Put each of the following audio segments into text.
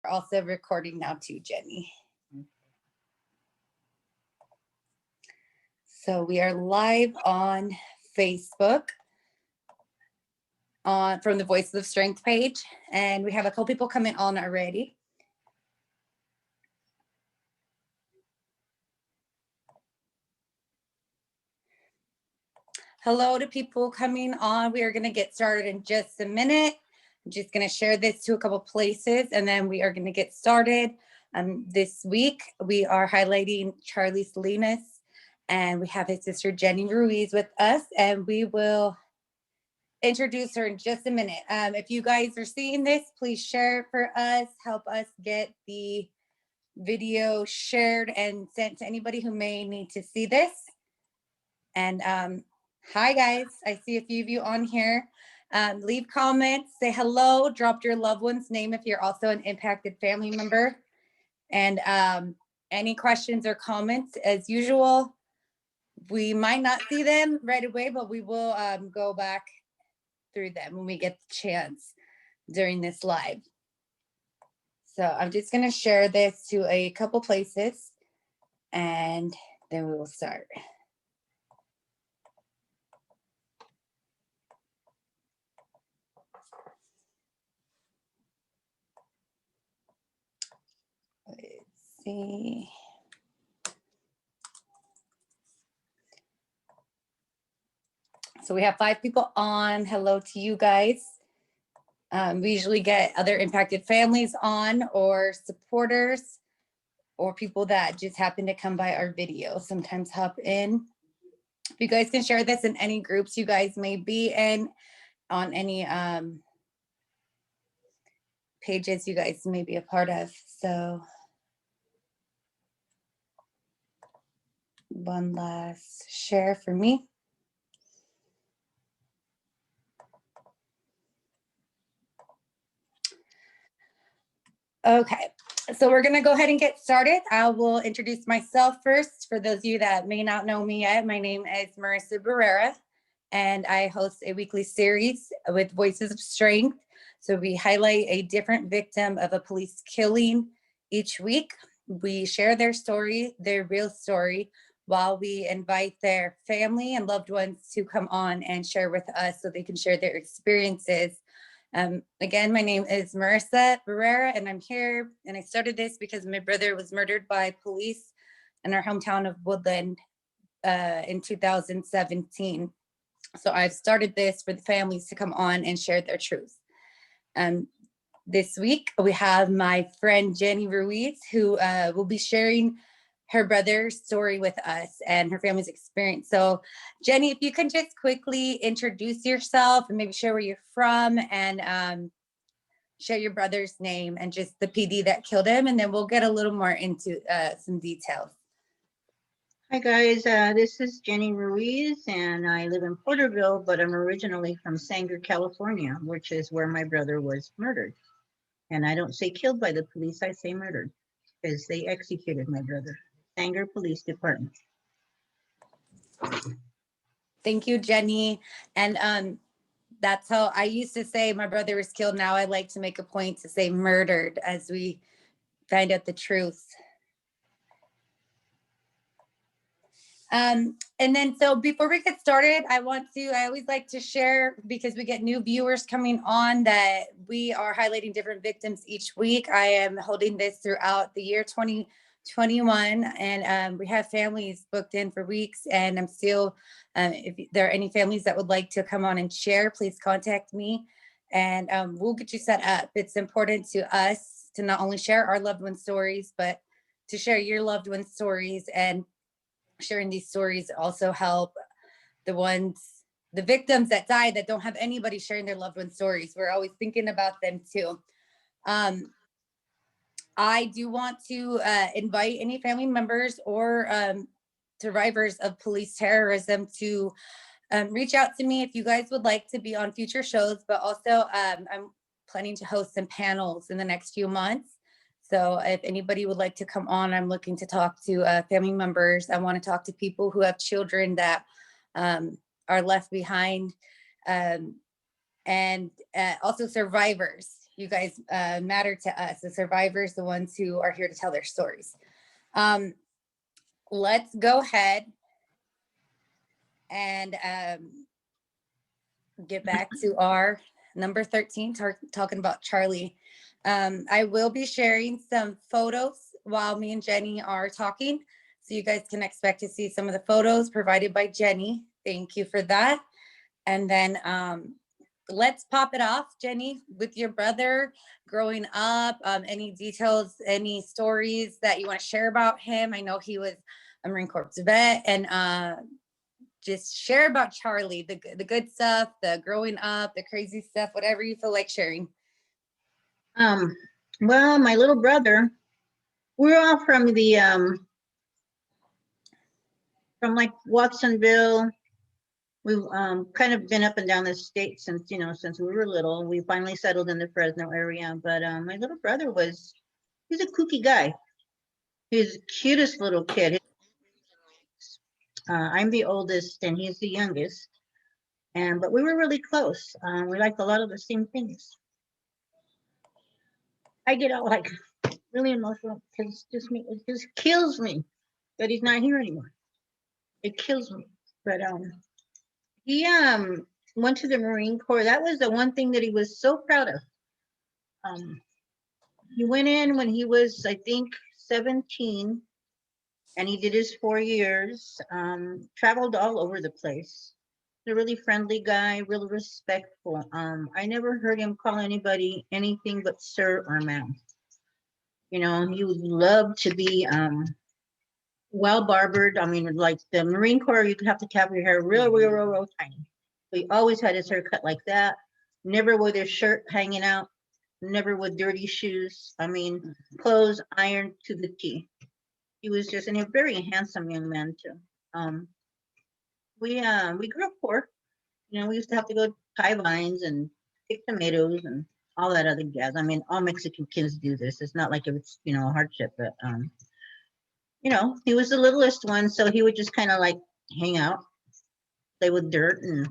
We're also recording now too, Jennie. So we are live on Facebook from the Voices of Strength page, and we have a couple people coming on already. Hello to people coming on. We are going to get started in just a minute. I'm just going to share this to a couple places, and then we are going to get started. This week, we are highlighting Charlie Salinas, and we have his sister, Jennie Ruiz, with us, and we will introduce her in just a minute. If you guys are seeing this, please share it for us. Help us get the video shared and sent to anybody who may need to see this. And hi, guys. I see a few of you on here. Leave comments, say hello, drop your loved one's name if you're also an impacted family member. And any questions or comments, as usual, we might not see them right away, but we will go back through them when we get the chance during this live. So I'm just going to share this to a couple places, and then we will start. Let's see. So we have 5 people on. Hello to you guys. We usually get other impacted families on, or supporters, or people that just happen to come by our video, sometimes hop in. If you guys can share this in any groups you guys may be in, on any pages you guys may be a part of. So one last share for me. Okay, so we're gonna go ahead and get started. I will introduce myself first. For those of you that may not know me yet, my name is Marissa Barrera, and I host a weekly series with Voices of Strength. So we highlight a different victim of a police killing each week. We share their story, their real story, while we invite their family and loved ones to come on and share with us so they can share their experiences. Again, my name is Marissa Barrera, and I'm here, and I started this because my brother was murdered by police in our hometown of Woodland in 2017. So I've started this for the families to come on and share their truth. This week, we have my friend Jennie Ruiz, who will be sharing her brother's story with us and her family's experience. So Jennie, if you can just quickly introduce yourself and maybe share where you're from, and share your brother's name and just the PD that killed him, and then we'll get a little more into some details. Hi guys, this is Jennie Ruiz, and I live in Porterville, but I'm originally from Sanger, California, which is where my brother was murdered. And I don't say killed by the police, I say murdered, because they executed my brother. Sanger Police Department. Thank you, Jennie. And that's how I used to say my brother was killed. Now I like to make a point to say murdered as we find out the truth. And then, so before we get started, I always like to share, because we get new viewers coming on, that we are highlighting different victims each week. I am holding this throughout the year 2021, and we have families booked in for weeks, and I'm still, if there are any families that would like to come on and share, please contact me, and we'll get you set up. It's important to us to not only share our loved ones' stories, but to share your loved ones' stories, and sharing these stories also help the victims that died that don't have anybody sharing their loved ones' stories. We're always thinking about them too. I do want to invite any family members or survivors of police terrorism to reach out to me if you guys would like to be on future shows, but also I'm planning to host some panels in the next few months. So if anybody would like to come on, I'm looking to talk to family members. I want to talk to people who have children that are left behind, and also survivors. you guys matter to us, the survivors, the ones who are here to tell their stories. Let's go ahead and get back to our number 13, talking about Charlie. I will be sharing some photos while me and Jennie are talking, so you guys can expect to see some of the photos provided by Jennie. Thank you for that. And then let's pop it off, Jennie, with your brother growing up. Any details, any stories that you want to share about him? I know he was a Marine Corps vet, and just share about Charlie, the good stuff, the growing up, the crazy stuff, whatever you feel like sharing. Well, my little brother, we're all from the from like Watsonville. We've kind of been up and down the state since since we were little. We finally settled in the Fresno area, but my little brother he's a kooky guy. He's the cutest little kid. I'm the oldest and he's the youngest, but we were really close. We liked a lot of the same things. I get all like really emotional because it just kills me that he's not here anymore. It kills me. But he went to the Marine Corps. That was the one thing that he was so proud of. He went in when he was, I think, 17, and he did his 4 years. Traveled all over the place. He's a really friendly guy, really respectful. I never heard him call anybody anything but sir or ma'am. He would love to be well barbered. I mean, like the Marine Corps, you could have to cap your hair real tiny. He always had his hair cut like that. Never with his shirt hanging out. Never with dirty shoes. I mean, clothes ironed to the T. He was just, and a very handsome young man too. We grew up poor. We used to have to go tie vines and pick tomatoes and all that other jazz. I mean, all Mexican kids do this. It's not like it's a hardship, but he was the littlest one, so he would just kind of like hang out, play with dirt, and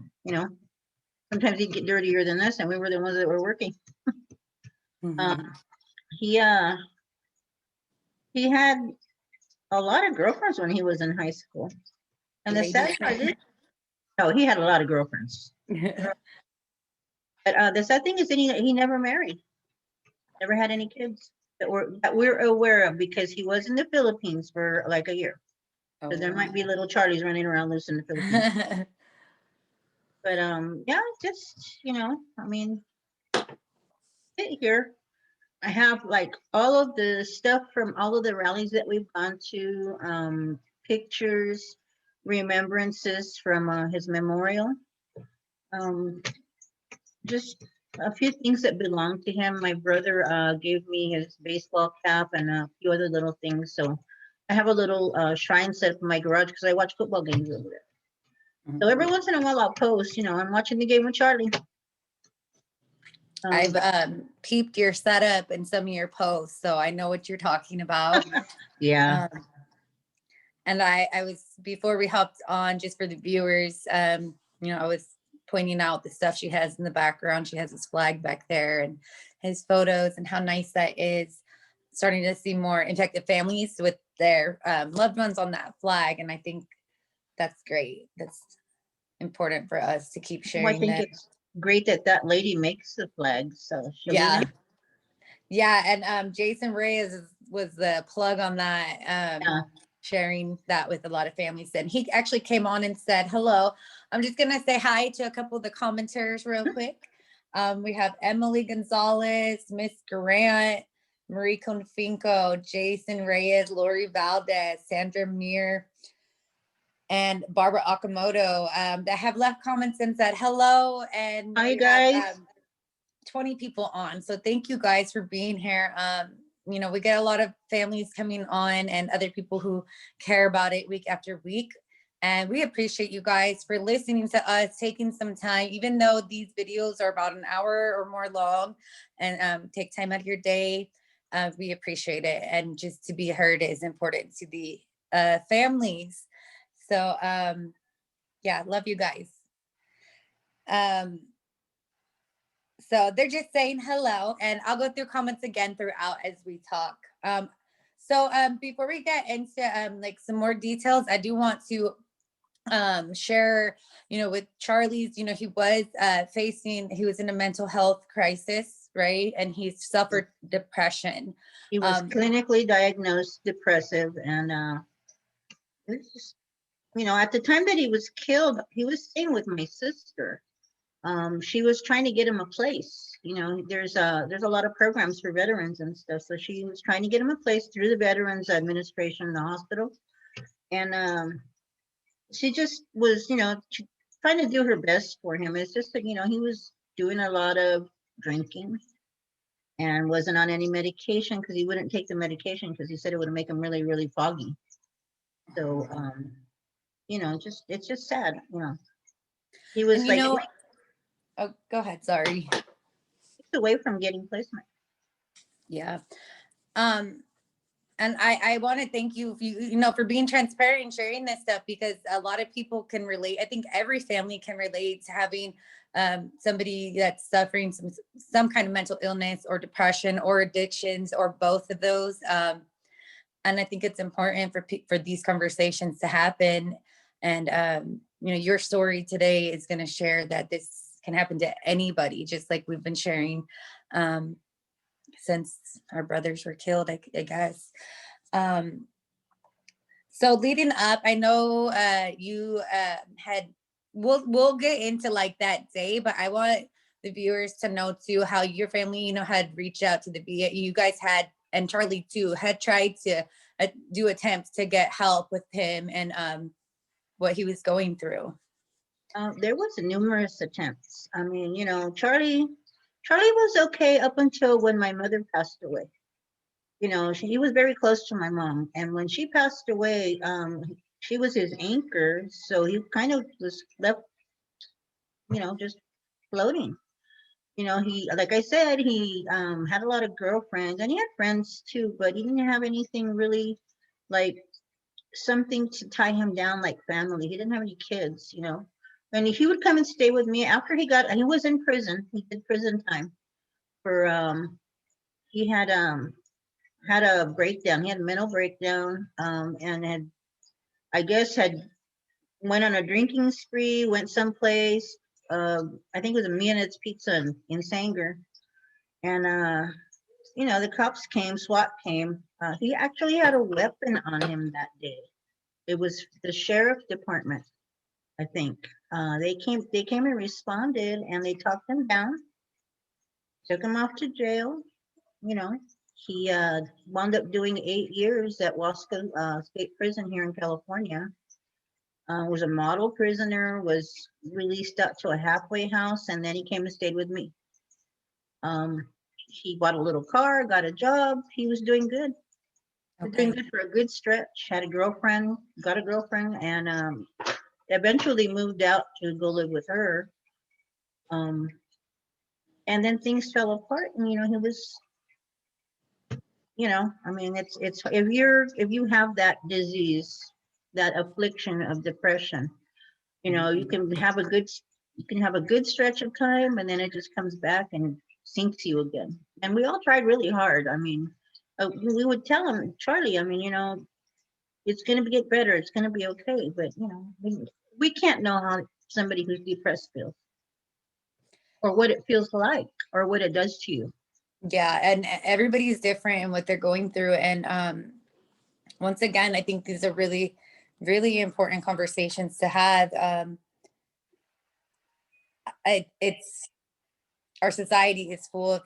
sometimes he'd get dirtier than us, and we were the ones that were working. Mm-hmm. He had a lot of girlfriends when he was in high school, and the sad part is, no, he had a lot of girlfriends. But the sad thing is that he never married, never had any kids that we're aware of, because he was in the Philippines for like a year. So there might be little Charlies running around loose in the Philippines. But yeah, just I mean, here I have like all of the stuff from all of the rallies that we've gone to, pictures, remembrances from his memorial, just a few things that belong to him. My brother gave me his baseball cap and a few other little things. So I have a little shrine set up in my garage because I watch football games over there. Mm-hmm. So every once in a while I'll post, I'm watching the game with Charlie. I've peeped your setup and some of your posts, so I know what you're talking about. Yeah. And I was, before we hopped on, just for the viewers, I was pointing out the stuff she has in the background. She has his flag back there and his photos and how nice that is. Starting to see more infected families with their loved ones on that flag. And I think that's great. That's important for us to keep sharing. I think it's great that lady makes the flag. So yeah. And Jason Reyes was the plug on that. Sharing that with a lot of families. And he actually came on and said hello. I'm just gonna say hi to a couple of the commenters real quick. We have Emily Gonzalez, Miss Grant, Marie Confinco, Jason Reyes, Lori Valdez, Sandra Muir, and Barbara Okamoto that have left comments and said hello. And hi guys. 20 people on. So thank you guys for being here. We get a lot of families coming on and other people who care about it week after week. And we appreciate you guys for listening to us, taking some time, even though these videos are about an hour or more long, and take time out of your day. We appreciate it. And just to be heard is important to the families. So yeah, love you guys. So they're just saying hello, and I'll go through comments again throughout as we talk. Before we get into like some more details, I do want to share, with Charlie's, he was in a mental health crisis, right? And he suffered depression. He was clinically diagnosed depressive, and it was just, at the time that he was killed, he was staying with my sister. She was trying to get him a place. There's a lot of programs for veterans and stuff. So she was trying to get him a place through the Veterans Administration in the hospital. And she just was, trying to do her best for him. It's just that, he was doing a lot of drinking and wasn't on any medication because he wouldn't take the medication because he said it would make him really, really foggy. So, it's just sad, He was oh, go ahead. Sorry. Away from getting placement. Yeah. And I want to thank you, for being transparent and sharing this stuff, because a lot of people can relate. I think every family can relate to having somebody that's suffering some kind of mental illness or depression or addictions or both of those. And I think it's important for these conversations to happen. And, your story today is going to share that this can happen to anybody, just like we've been sharing since our brothers were killed, I guess. So leading up, I know you we'll get into like that day, but I want the viewers to know too how your family, had reached out to the VA. You guys had, and Charlie too, had tried to do attempts to get help with him and what he was going through. There was numerous attempts. I mean, Charlie was okay up until when my mother passed away. He was very close to my mom, and when she passed away, she was his anchor, so he kind of was left, just floating. He, like I said, he had a lot of girlfriends, and he had friends too, but he didn't have anything really like something to tie him down like family. He didn't have any kids, And he would come and stay with me after he was in prison. He did prison time for he had a breakdown. He had a mental breakdown, and had went on a drinking spree, went someplace. I think it was a Me and It's Pizza in Sanger, and the cops came, SWAT came. He actually had a weapon on him that day. It was the sheriff department, I think. They came and responded, and they talked him down, took him off to jail. He wound up doing 8 years at Wasco State Prison here in California. Was a model prisoner, was released out to a halfway house, and then he came and stayed with me. He bought a little car, got a job. He was doing good. Okay. Doing good for a good stretch. Had a girlfriend, got a girlfriend, and eventually moved out to go live with her. And then things fell apart, and he was. I mean, it's if you have that disease, that affliction of depression, you can have a good stretch of time, and then it just comes back and sinks you again. And we all tried really hard. I mean, we would tell him, Charlie, I mean, it's going to get better. It's going to be okay. But, we can't know how somebody who's depressed feels, or what it feels like, or what it does to you. Yeah, and everybody's different in what they're going through. And once again, I think these are really, really important conversations to have. It's our society is full of,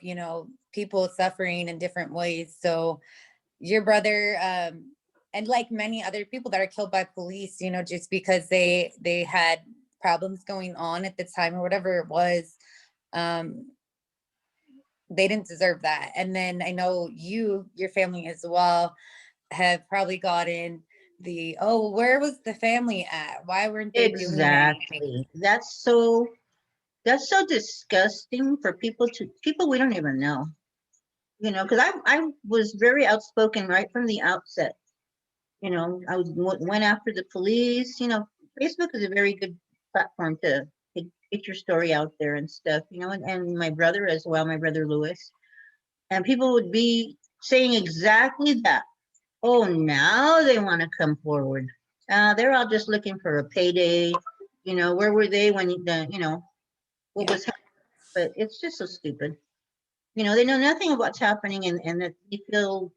people suffering in different ways. So your brother, and like many other people that are killed by police, just because they had problems going on at the time or whatever it was, they didn't deserve that. And then I know your family as well have probably gotten where was the family at? Why weren't they doing that? Exactly. That's so disgusting for people we don't even know, because I was very outspoken right from the outset. I went after the police. Facebook is a very good platform to get your story out there and stuff, you know, and my brother as well, my brother Ruiz. And people would be saying exactly that. Oh, now they want to come forward. They're all just looking for a payday. You know, where were they when you know, what was happening? But it's just so stupid. You know, they know nothing of what's happening, and that they feel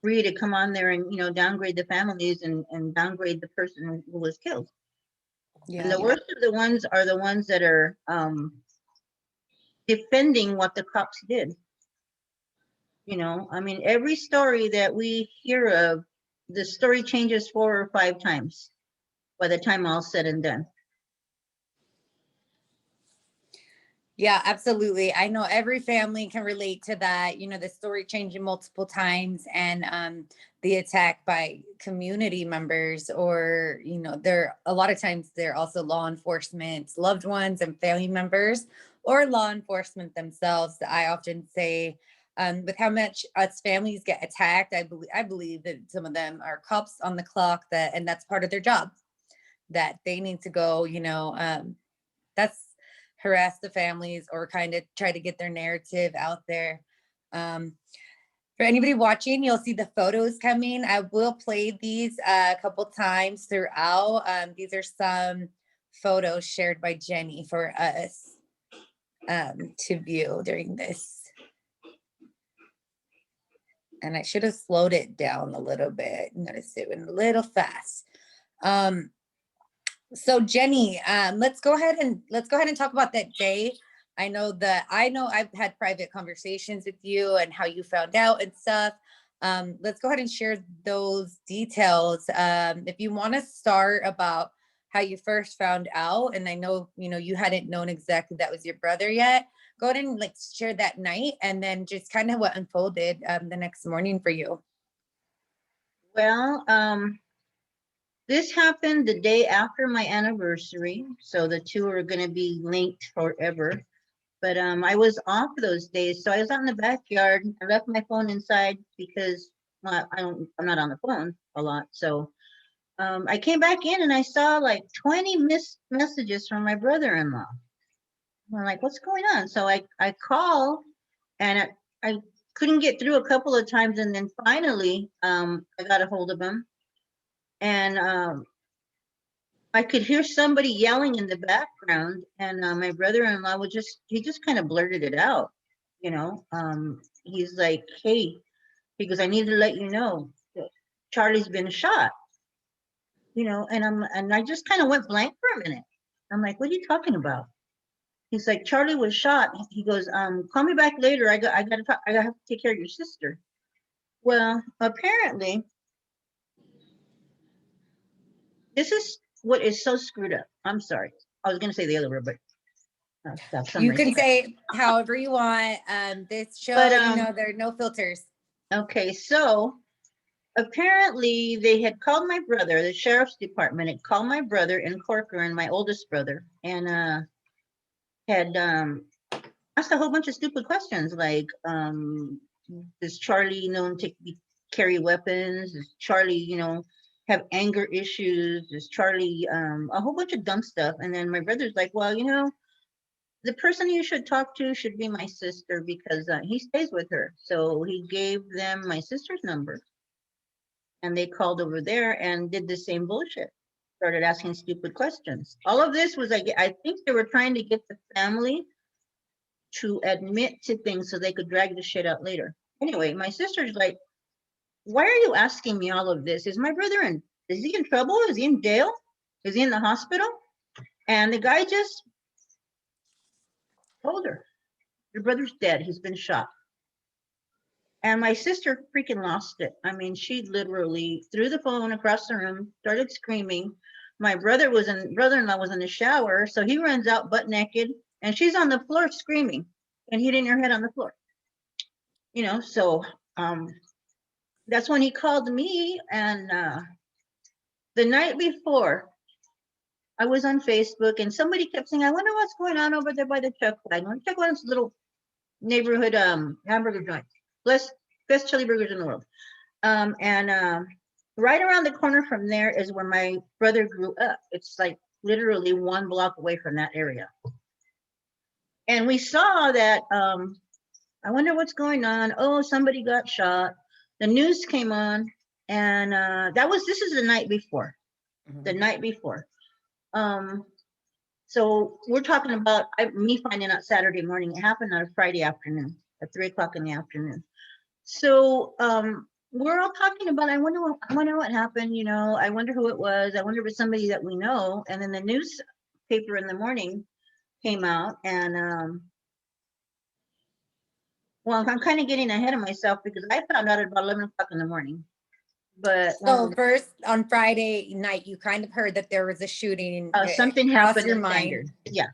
free to come on there and, you know, downgrade the families and downgrade the person who was killed. And the worst of the ones are the ones that are defending what the cops did. You know, I mean, every story that we hear of, the story changes 4 or 5 times by the time all's said and done. Yeah, absolutely. I know every family can relate to that. You know, the story changing multiple times, and the attack by community members, or, you know, they're a lot of times they're also law enforcement, loved ones and family members, or law enforcement themselves. I often say, with how much us families get attacked, I believe that some of them are cops on the clock, and that's part of their job, that they need to go, you know, that's harass the families or kind of try to get their narrative out there. For anybody watching, you'll see the photos coming. I will play these a couple times throughout. These are some photos shared by Jennie for us to view during this. And I should have slowed it down a little bit. Notice it went a little fast. So Jennie, let's go ahead and talk about that day. I know I've had private conversations with you and how you found out and stuff. Let's go ahead and share those details. If you want to start about how you first found out, and I know, you know, you hadn't known exactly that was your brother yet. Go ahead and like share that night, and then just kind of what unfolded the next morning for you. Well, this happened the day after my anniversary, so the two are going to be linked forever. But I was off those days, so I was out in the backyard. I left my phone inside because, well, I'm not on the phone a lot. So I came back in and I saw like 20 missed messages from my brother-in-law. I'm like, what's going on? So I call, and I couldn't get through a couple of times, and then finally I got a hold of him, and I could hear somebody yelling in the background, and my brother-in-law he just kind of blurted it out, you know. He's like, hey, he goes, I need to let you know that Charlie's been shot, you know. And I just kind of went blank for a minute. I'm like, what are you talking about? He's like, Charlie was shot. He goes, call me back later. I got to take care of your sister. Well, apparently, this is what is so screwed up. I'm sorry. I was going to say the other word, but you can say however you want. This show, but, you know, there are no filters. Okay, so apparently they had called my brother, the sheriff's department had called my brother in Corcoran, my oldest brother, and had asked a whole bunch of stupid questions like, is Charlie known to carry weapons? Is Charlie, you know, have anger issues? Is Charlie a whole bunch of dumb stuff? And then my brother's like, well, you know, the person you should talk to should be my sister because he stays with her. So he gave them my sister's number, and they called over there and did the same bullshit. Started asking stupid questions. All of this was like, I think they were trying to get the family to admit to things so they could drag the shit out later. Anyway, my sister's like, why are you asking me all of this? Is my brother is he in trouble? Is he in jail? Is he in the hospital? And the guy just told her, your brother's dead. He's been shot. And my sister freaking lost it. I mean, she literally threw the phone across the room, started screaming. My brother-in-law was in the shower, so he runs out butt naked, and she's on the floor screaming and hitting her head on the floor. You know, so that's when he called me, and the night before, I was on Facebook, and somebody kept saying, I wonder what's going on over there by the truck line. I want to check out this little neighborhood hamburger joint. Best chili burgers in the world. And right around the corner from there is where my brother grew up. It's like literally 1 block away from that area. And we saw that, I wonder what's going on. Oh, somebody got shot. The news came on, and this is the night before. The night before. So we're talking about me finding out Saturday morning. It happened on a Friday afternoon at 3 o'clock in the afternoon. So we're all talking about, I wonder what happened, you know, I wonder who it was. I wonder if it's somebody that we know. And then the newspaper in the morning came out, and well, I'm kind of getting ahead of myself because I found out at about 11 o'clock in the morning. But so first on Friday night, you kind of heard that there was a shooting. Something happened your in mind. Sanger. Yeah.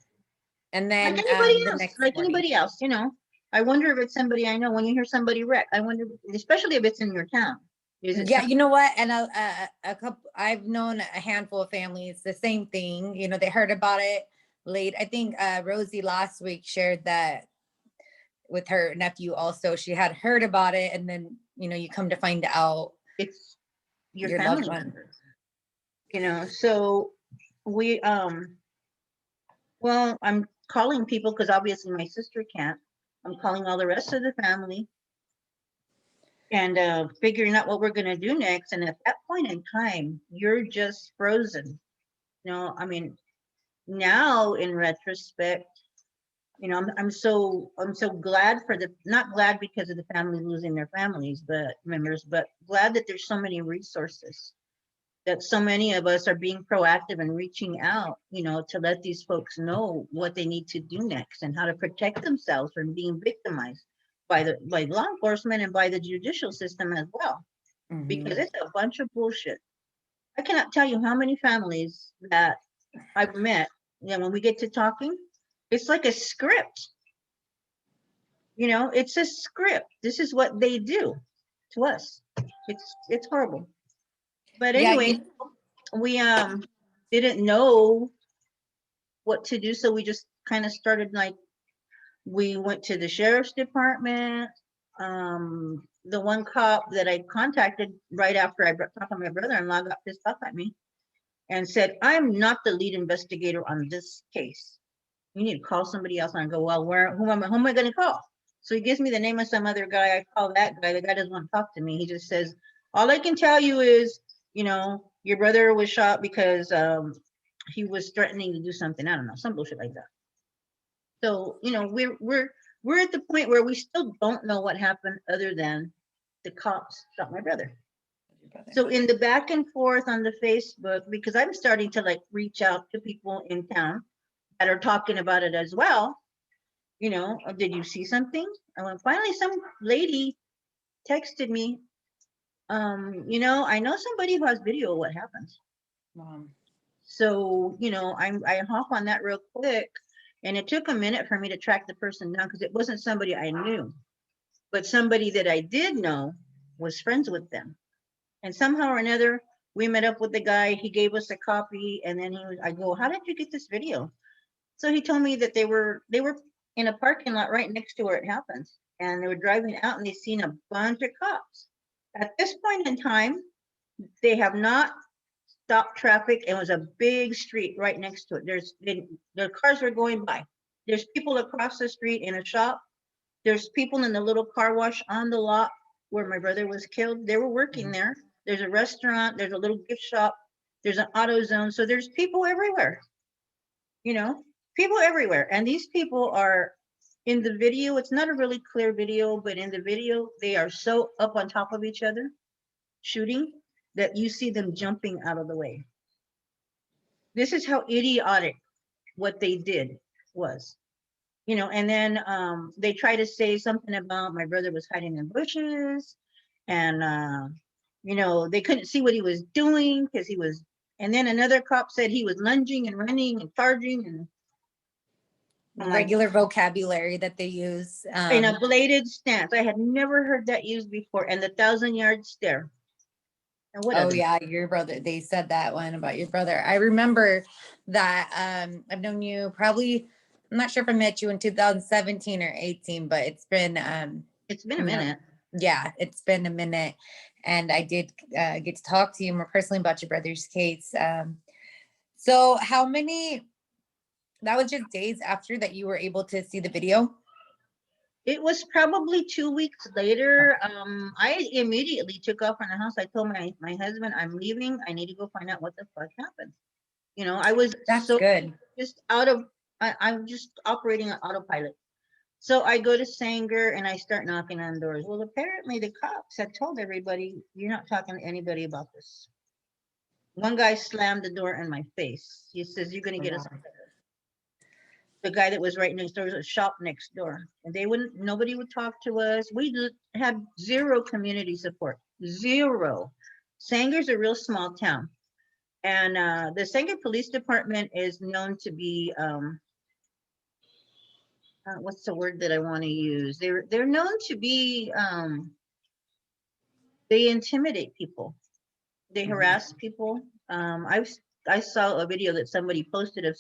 And then like anybody the else, next like morning. anybody else, you know. I wonder if it's somebody I know. When you hear somebody wreck, I wonder, especially if it's in your town. Is it Yeah, you know what? And a couple, I've known a handful of families, the same thing. You know, they heard about it late. I think Rosie last week shared that with her nephew also. She had heard about it, and then, you know, you come to find out it's your loved family one. member. You know, so we well, I'm calling people because obviously my sister can't. I'm calling all the rest of the family and figuring out what we're going to do next. And at that point in time, you're just frozen. You know, I mean, now in retrospect, you know, I'm so glad for not glad because of the family losing their families, but members, but glad that there's so many resources, that so many of us are being proactive and reaching out, you know, to let these folks know what they need to do next and how to protect themselves from being victimized by law enforcement and by the judicial system as well, because it's a bunch of bullshit. I cannot tell you how many families that I've met, you know, when we get to talking, it's like a script. You know, it's a script. This is what they do to us. It's horrible. But anyway, we didn't know what to do, so we just kind of started, like, we went to the sheriff's department. The one cop that I contacted right after I talked to my brother-in-law got pissed off at me and said, I'm not the lead investigator on this case. You need to call somebody else. And I go, well, who am I going to call? So he gives me the name of some other guy. I call that guy. The guy doesn't want to talk to me. He just says, all I can tell you is, you know, your brother was shot because he was threatening to do something. I don't know, some bullshit like that. So, you know, we're at the point where we still don't know what happened other than the cops shot my brother. So in the back and forth on the Facebook, because I'm starting to like reach out to people in town that are talking about it as well. You know, did you see something? And when finally some lady texted me, you know, I know somebody who has video of what happens. So, you know, I hop on that real quick, and it took a minute for me to track the person down because it wasn't somebody I knew, but somebody that I did know was friends with them. And somehow or another, we met up with the guy. He gave us a copy, and then I go, how did you get this video? So he told me that they were in a parking lot right next to where it happens, and they were driving out and they seen a bunch of cops. At this point in time, they have not stopped traffic. It was a big street right next to it. The cars were going by. There's people across the street in a shop. There's people in the little car wash on the lot where my brother was killed. They were working there. There's a restaurant. There's a little gift shop. There's an auto zone. So there's people everywhere. You know, people everywhere. And these people are in the video. It's not a really clear video, but in the video, they are so up on top of each other shooting that you see them jumping out of the way. This is how idiotic what they did was. You know, and then they try to say something about my brother was hiding in bushes, and you know, they couldn't see what he was doing because he was, and then another cop said he was lunging and running and charging, and regular vocabulary that they use in a bladed stance. I had never heard that used before. And the 1,000-yard stare. And what oh yeah, your brother, they said that one about your brother. I remember that. I've known you probably, I'm not sure if I met you in 2017 or 18, but it's been a minute. Yeah, it's been a minute. And I did get to talk to you more personally about your brother's case. So how many, that was just days after that you were able to see the video? It was probably 2 weeks later. I immediately took off from the house. I told my husband, I'm leaving. I need to go find out what the fuck happened. You know, I was That's so good. just I'm just operating on autopilot. So I go to Sanger and I start knocking on doors. Well, apparently the cops had told everybody, you're not talking to anybody about this. One guy slammed the door in my face. He says, you're going to get us. The guy that was right next door was a shop next door. And nobody would talk to us. We had zero community support, zero. Sanger's a real small town. And the Sanger Police Department is known to be, what's the word that I want to use? They're known to be, they intimidate people. They harass people. I saw a video that somebody posted of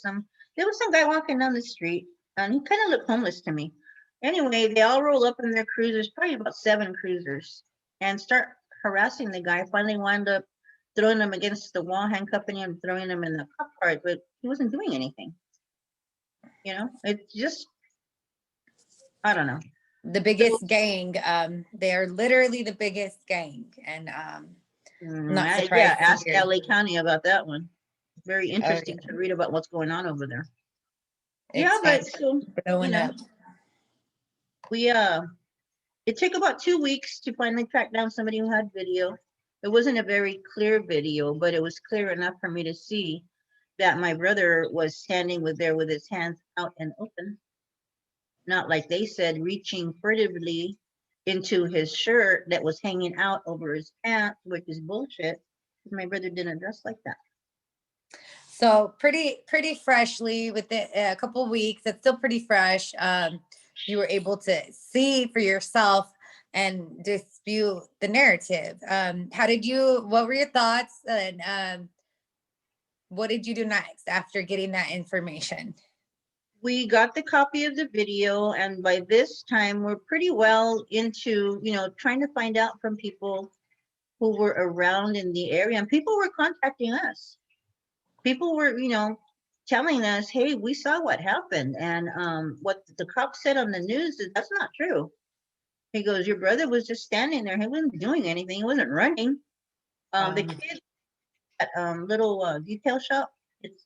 there was some guy walking down the street and he kind of looked homeless to me. Anyway, they all roll up in their cruisers, probably about 7 cruisers, and start harassing the guy. Finally wound up throwing him against the wall, handcuffing him, throwing him in the cop car, but he wasn't doing anything. You know, it's just, I don't know. The biggest gang. They're literally the biggest gang. And not surprised. Yeah, ask LA County about that one. Very interesting to read about what's going on over there. Yeah, but so, blowing up. It took about 2 weeks to finally track down somebody who had video. It wasn't a very clear video, but it was clear enough for me to see that my brother was standing there with his hands out and open. Not like they said, reaching furtively into his shirt that was hanging out over his pants, which is bullshit. My brother didn't dress like that. So pretty freshly, with a couple weeks, it's still pretty fresh. You were able to see for yourself and dispute the narrative. What were your thoughts, and what did you do next after getting that information? We got the copy of the video, and by this time we're pretty well into, trying to find out from people who were around in the area, and people were contacting us. People were, telling us, hey, we saw what happened, and what the cop said on the news is that's not true. He goes, your brother was just standing there. He wasn't doing anything. He wasn't running. The kid at little detail shop,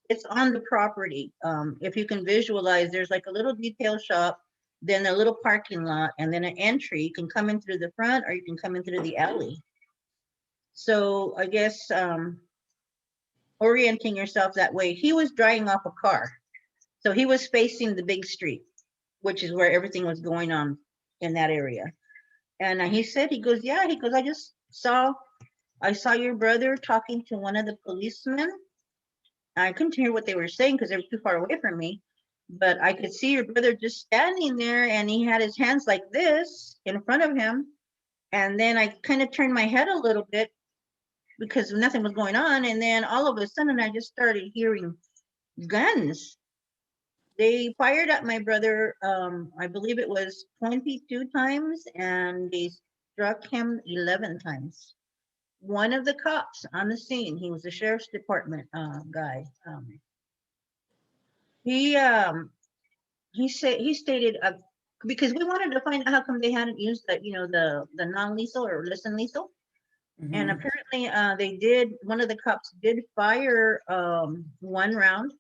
it's on the property. If you can visualize, there's like a little detail shop, then a little parking lot, and then an entry. You can come in through the front or you can come in through the alley. So I guess orienting yourself that way. He was driving off a car. So he was facing the big street, which is where everything was going on in that area. And he goes, I saw your brother talking to one of the policemen. I couldn't hear what they were saying because they were too far away from me, but I could see your brother just standing there, and he had his hands like this in front of him. And then I kind of turned my head a little bit because nothing was going on. And then all of a sudden I just started hearing guns. They fired at my brother, I believe it was 22 times, and they struck him 11 times. One of the cops on the scene, he was a sheriff's department guy. He stated, because we wanted to find out how come they hadn't used the non-lethal or less than lethal. And apparently one of the cops did fire one round.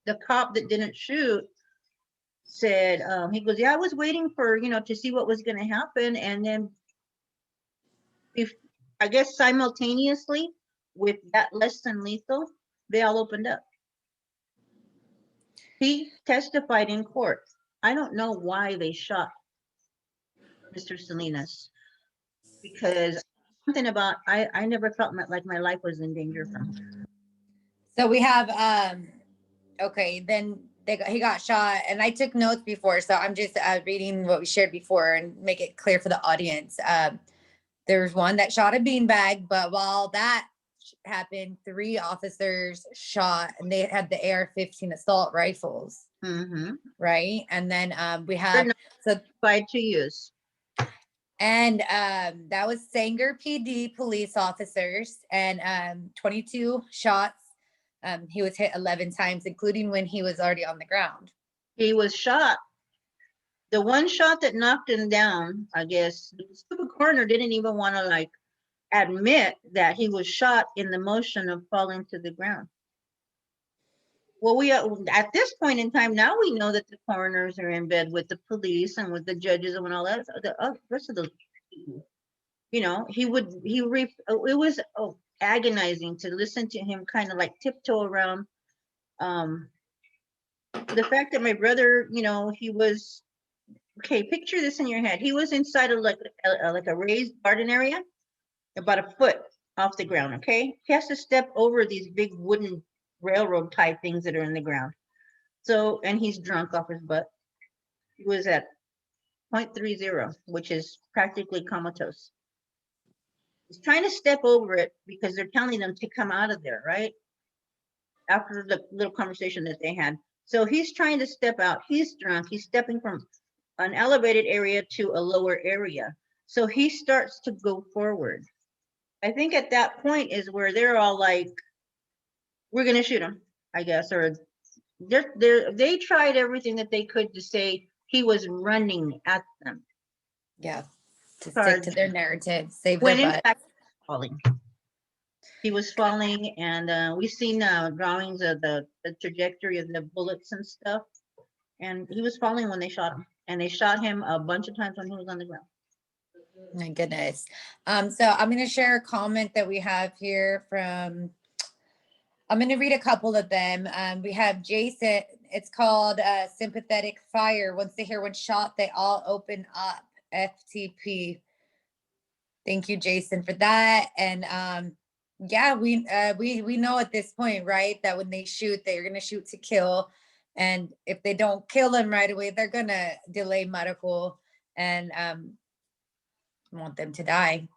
The cop that didn't shoot said, he goes, yeah, I was waiting for, to see what was going to happen. And then I guess simultaneously with that less than lethal, they all opened up. He testified in court. I don't know why they shot Mr. Salinas, because something about, I never felt like my life was in danger from him. So we have, okay, then he got shot, and I took notes before, so I'm just reading what we shared before and make it clear for the audience. There's one that shot a beanbag, but while that happened, 3 officers shot, and they had the AR-15 assault rifles, right? And then we have certified to use, and that was Sanger PD police officers, and 22 shots He was hit 11 times, including when he was already on the ground. He was shot. The one shot that knocked him down, I guess, the stupid coroner didn't even want to like admit that he was shot in the motion of falling to the ground. Well, we at this point in time now we know that the coroners are in bed with the police and with the judges and all that. The rest of the, you know, it was agonizing to listen to him kind of like tiptoe around. The fact that my brother, you know, he was okay. Picture this in your head. He was inside of like a raised garden area, about a foot off the ground. Okay, he has to step over these big wooden railroad type things that are in the ground. So, and he's drunk off his butt. He was at 0.30, which is practically comatose. He's trying to step over it because they're telling them to come out of there, right? After the little conversation that they had. So he's trying to step out. He's drunk. He's stepping from an elevated area to a lower area. So he starts to go forward. I think at that point is where they're all like, we're going to shoot him, I guess. Or they tried everything that they could to say he was running at them. Yeah, to stick to their narrative, save their When in butt. fact, falling. He was falling, and we've seen drawings of the trajectory of the bullets and stuff. And he was falling when they shot him. And they shot him a bunch of times when he was on the ground. My goodness. So I'm going to share a comment that we have here from, I'm going to read a couple of them. We have Jason. It's called Sympathetic Fire. Once they hear one shot, they all open up. FTP. Thank you, Jason, for that. And yeah, we know at this point, right, that when they shoot, they're going to shoot to kill. And if they don't kill them right away, they're going to delay medical and want them to die.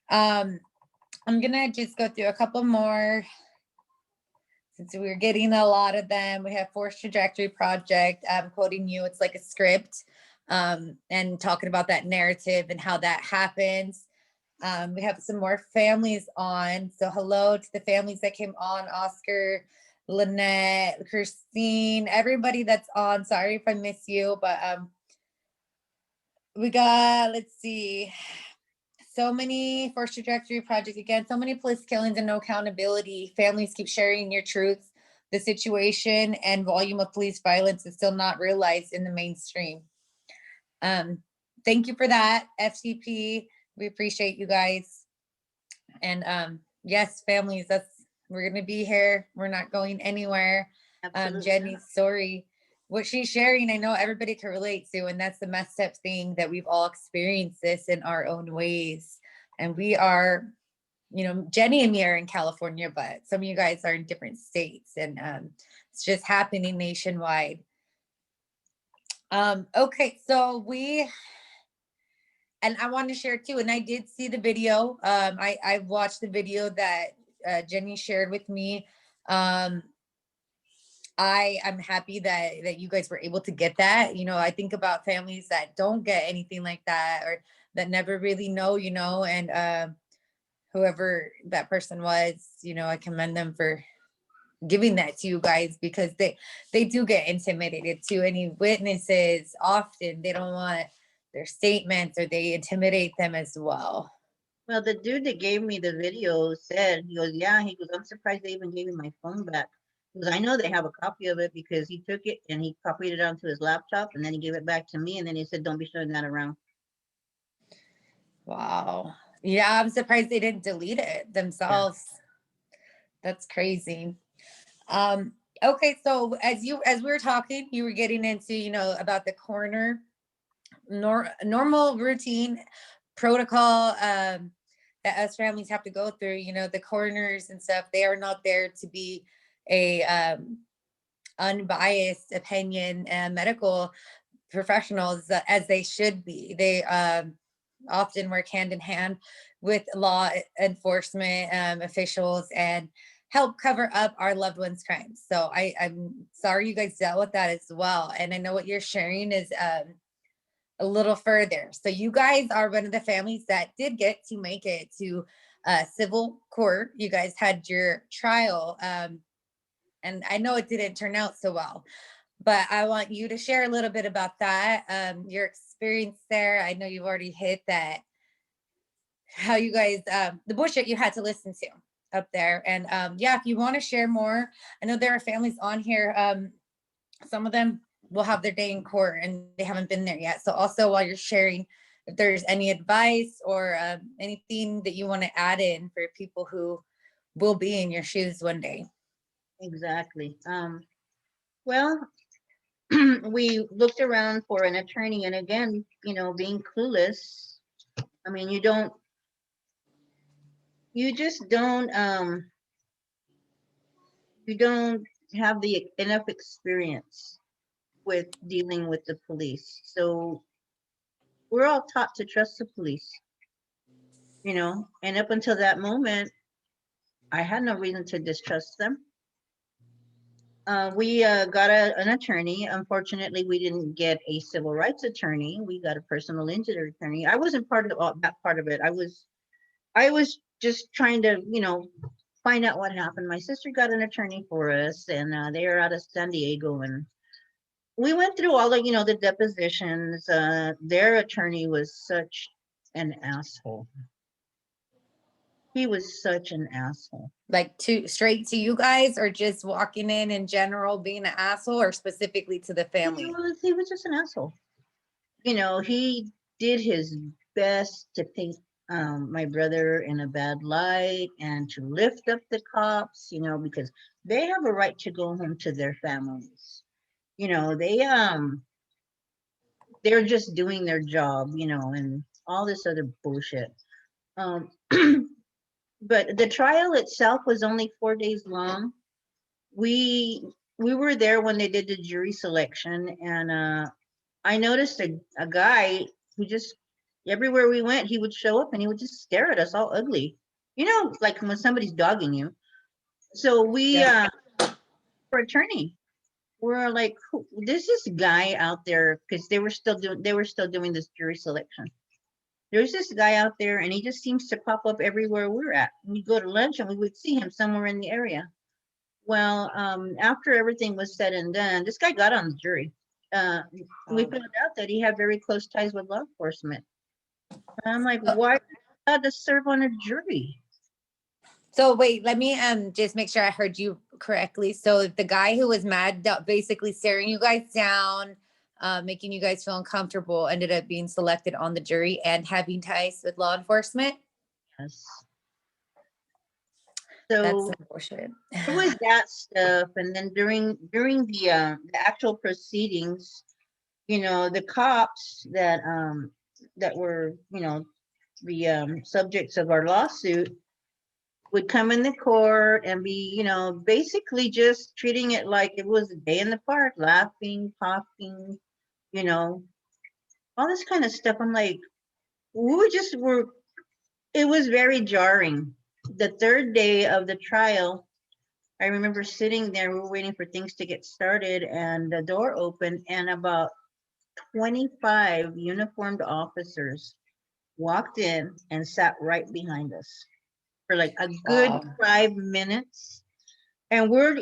I'm going to just go through a couple more since we're getting a lot of them. We have Force Trajectory Project. I'm quoting you. It's like a script and talking about that narrative and how that happens. We have some more families on. So hello to the families that came on. Oscar, Lynette, Christine, everybody that's on. Sorry if I miss you, but we got, let's see, so many Force Trajectory Project again, so many police killings and no accountability. Families keep sharing your truths. The situation and volume of police violence is still not realized in the mainstream. Thank you for that, FCP. We appreciate you guys. And yes, families, we're gonna be here. We're not going anywhere. Jennie's story, what she's sharing, I know everybody can relate to, and that's the messed up thing that we've all experienced this in our own ways. And we are, you know, Jennie and me are in California, but some of you guys are in different states, and it's just happening nationwide. Okay, so and I want to share too, and I did see the video. I watched the video that Jennie shared with me. I'm happy that you guys were able to get that. You know, I think about families that don't get anything like that, or that never really know, you know, and whoever that person was, you know, I commend them for giving that to you guys, because they do get intimidated too. Any witnesses, often they don't want their statements, or they intimidate them as well. Well, the dude that gave me the video said, he goes, yeah, he goes, I'm surprised they even gave me my phone back. Because I know they have a copy of it, because he took it and he copied it onto his laptop, and then he gave it back to me, and then he said, don't be showing that around. Wow. Yeah, I'm surprised they didn't delete it themselves. Yeah. That's crazy. Okay, so as we were talking, you were getting into, you know, about the coroner normal routine protocol that us families have to go through. You know, the coroners and stuff, they are not there to be a unbiased opinion and medical professionals as they should be. They often work hand in hand with law enforcement officials and help cover up our loved ones' crimes. So I'm sorry you guys dealt with that as well. And I know what you're sharing is a little further. So you guys are one of the families that did get to make it to civil court. You guys had your trial, and I know it didn't turn out so well, but I want you to share a little bit about that, your experience there. I know you've already hit that, how you guys, the bullshit you had to listen to up there. And yeah, if you want to share more, I know there are families on here. Some of them will have their day in court and they haven't been there yet. So also while you're sharing, if there's any advice or anything that you want to add in for people who will be in your shoes one day. Exactly. Well, we looked around for an attorney, and again, you know, being clueless, I mean, you just don't you don't have the enough experience with dealing with the police. So we're all taught to trust the police, you know, and up until that moment, I had no reason to distrust them. We got an attorney. Unfortunately, we didn't get a civil rights attorney. We got a personal injury attorney. I wasn't part of that part of it. I was just trying to, you know, find out what happened. My sister got an attorney for us, and they are out of San Diego, and we went through all the, you know, the depositions. Their attorney was such an asshole. He was such an asshole. Like to straight to you guys, or just walking in general being an asshole, or specifically to the family? He was just an asshole. You know, he did his best to paint my brother in a bad light and to lift up the cops, you know, because they have a right to go home to their families. You know, they're just doing their job, you know, and all this other bullshit. Um, but the trial itself was only 4 days long. We were there when they did the jury selection, and I noticed a guy who just, everywhere we went, he would show up and he would just stare at us all ugly. You know, like when somebody's dogging you. So we, for attorney, we're like, there's this guy out there, because they were still doing this jury selection. There's this guy out there, and he just seems to pop up everywhere we're at. We'd go to lunch and we would see him somewhere in the area. Well, after everything was said and done, this guy got on the jury. We found out that he had very close ties with law enforcement. And I'm like, why are you allowed to serve on a jury? So wait, let me just make sure I heard you correctly. So the guy who was mad, basically staring you guys down, making you guys feel uncomfortable, ended up being selected on the jury and having ties with law enforcement? Yes. That's So some bullshit. it was that stuff, and then during the actual proceedings, you know, the cops that were, you know, the subjects of our lawsuit would come in the court and be, you know, basically just treating it like it was a day in the park, laughing, talking, you know, all this kind of stuff. I'm like, it was very jarring. The third day of the trial, I remember sitting there, we were waiting for things to get started, and the door opened, and about 25 uniformed officers walked in and sat right behind us for like a good 5 minutes. And we're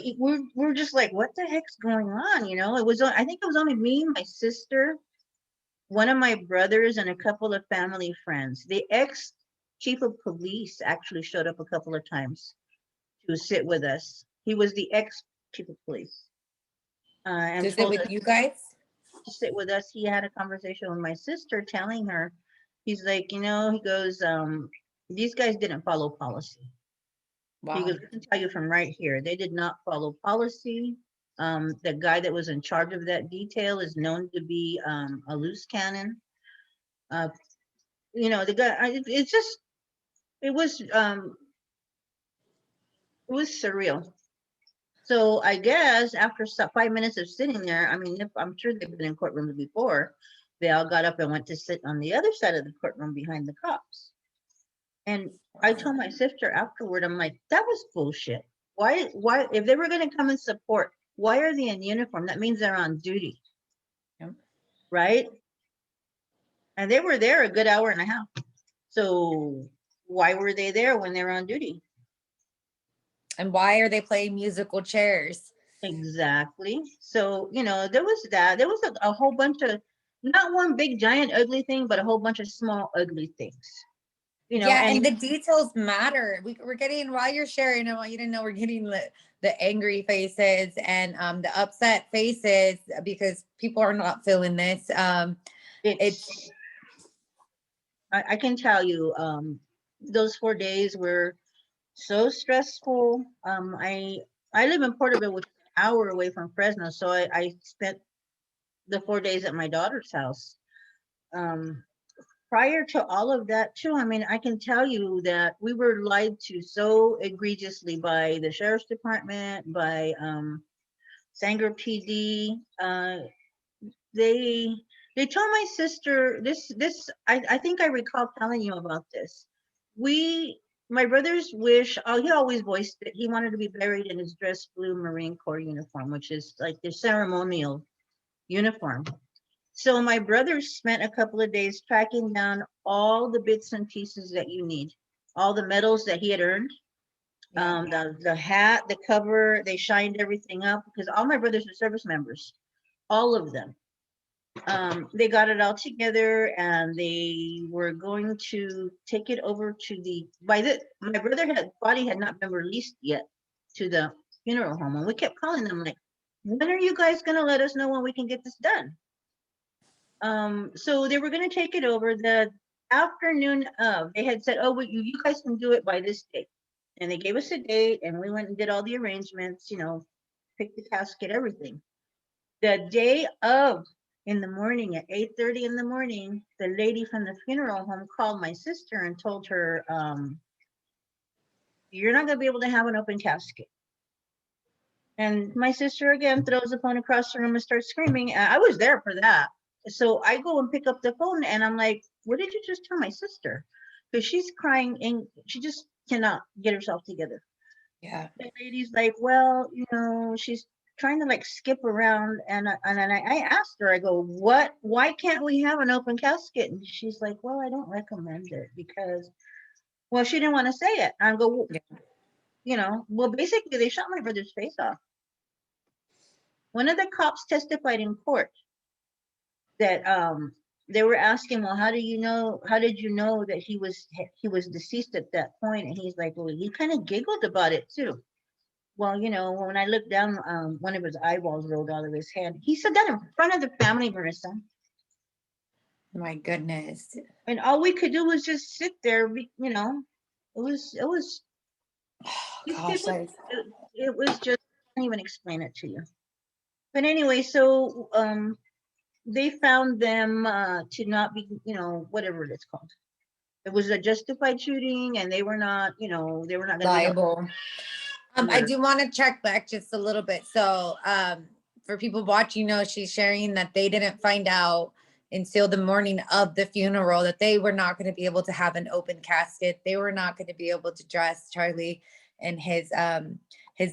just like, what the heck's going on? You know, I think it was only me, my sister, one of my brothers, and a couple of family friends. The ex chief of police actually showed up a couple of times to sit with us. He was the ex chief of police. And to sit with you guys? To sit with us. He had a conversation with my sister, telling her, he's like, you know, he goes, these guys didn't follow policy. Wow. He goes, I can tell you from right here, they did not follow policy. The guy that was in charge of that detail is known to be a loose cannon. You know, the guy, it was surreal. So I guess after 5 minutes of sitting there, I mean, I'm sure they've been in courtrooms before, they all got up and went to sit on the other side of the courtroom behind the cops. And I told my sister afterward, I'm like, that was bullshit. Why, if they were going to come and support, why are they in uniform? That means they're on duty. Yep. Right? And they were there a good hour and a half. So why were they there when they were on duty? And why are they playing musical chairs? Exactly. So, there was that. There was a whole bunch of, not one big giant ugly thing, but a whole bunch of small ugly things. Yeah, And and the details matter. We're getting, while you're sharing, I want you to know we're getting the angry faces and the upset faces because people are not feeling this. It's I can tell you, those 4 days were so stressful. I live in Porterville, which is an hour away from Fresno, so I spent the 4 days at my daughter's house. Um, Prior to all of that, too, I mean, I can tell you that we were lied to so egregiously by the sheriff's department, by Sanger PD. They they told my sister this. I think I recall telling you about this. We My brother's wish. Oh, he always voiced it. He wanted to be buried in his dress blue Marine Corps uniform, which is like the ceremonial uniform. So my brother spent a couple of days tracking down all the bits and pieces that you need, all the medals that he had earned, the hat, the cover. They shined everything up because all my brothers are service members, all of them. They got it all together and they were going to take it over to my brother had body had not been released yet to the funeral home, and we kept calling them like, when are you guys going to let us know when we can get this done? So they were going to take it over the afternoon of. They had said, oh, well, you guys can do it by this date, and they gave us a date, and we went and did all the arrangements, picked the casket, everything. The day of, in the morning at 8:30 in the morning, the lady from the funeral home called my sister and told her, you're not going to be able to have an open casket. And my sister again throws the phone across the room and starts screaming. I was there for that. So I go and pick up the phone and I'm like, what did you just tell my sister? Because she's crying and she just cannot get herself together. Yeah. The lady's like, well, she's trying to like skip around. And I asked her, I go, why can't we have an open casket? And she's like, well, I don't recommend it because, well, she didn't want to say it. I go, well, basically they shot my brother's face off. One of the cops testified in court that they were asking, well, how did you know that he was deceased at that point? And he's like, well, he kind of giggled about it too. Well, when I looked down, one of his eyeballs rolled out of his head. He said that in front of the family, Marissa. My goodness. And all we could do was just sit there. It was Gosh, it was just, I can't even explain it to you. But anyway, so they found them to not be, whatever it's called. It was a justified shooting, and they were not, they were not going to be liable. I do want to check back just a little bit. So for people watching, she's sharing that they didn't find out until the morning of the funeral that they were not going to be able to have an open casket. They were not going to be able to dress Charlie in his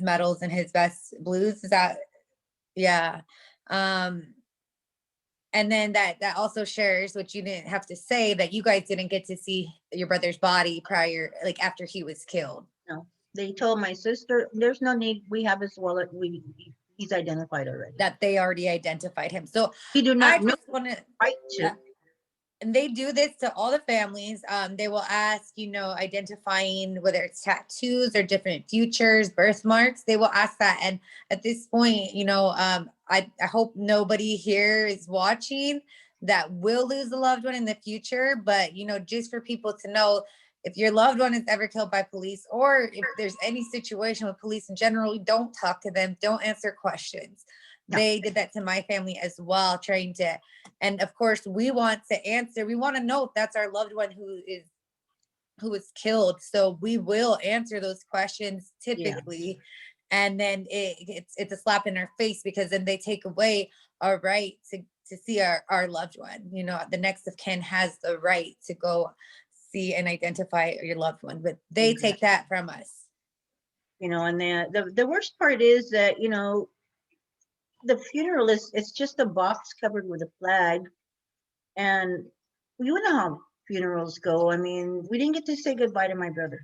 medals and his best blues. Is that, yeah. And then that also shares, which you didn't have to say, that you guys didn't get to see your brother's body prior, like after he was killed. No, they told my sister, there's no need. We have his wallet. He's identified already. That they already identified him. So we do not I just want right to. And they do this to all the families. They will ask, identifying whether it's tattoos or different futures, birthmarks. They will ask that. And at this point, I hope nobody here is watching that will lose a loved one in the future. But, just for people to know, if your loved one is ever killed by police, or if there's any situation with police in general, don't talk to them, don't answer questions. No. They did that to my family as well, trying to, and of course we want to answer. We want to know if that's our loved one who was killed. So we will answer those questions typically. Yeah. And then it's a slap in our face, because then they take away our right to see our loved one. The next of kin has the right to go see and identify your loved one, but they take that from us. And the worst part is that, the funeral it's just a box covered with a flag, and you know how funerals go. I mean, we didn't get to say goodbye to my brother.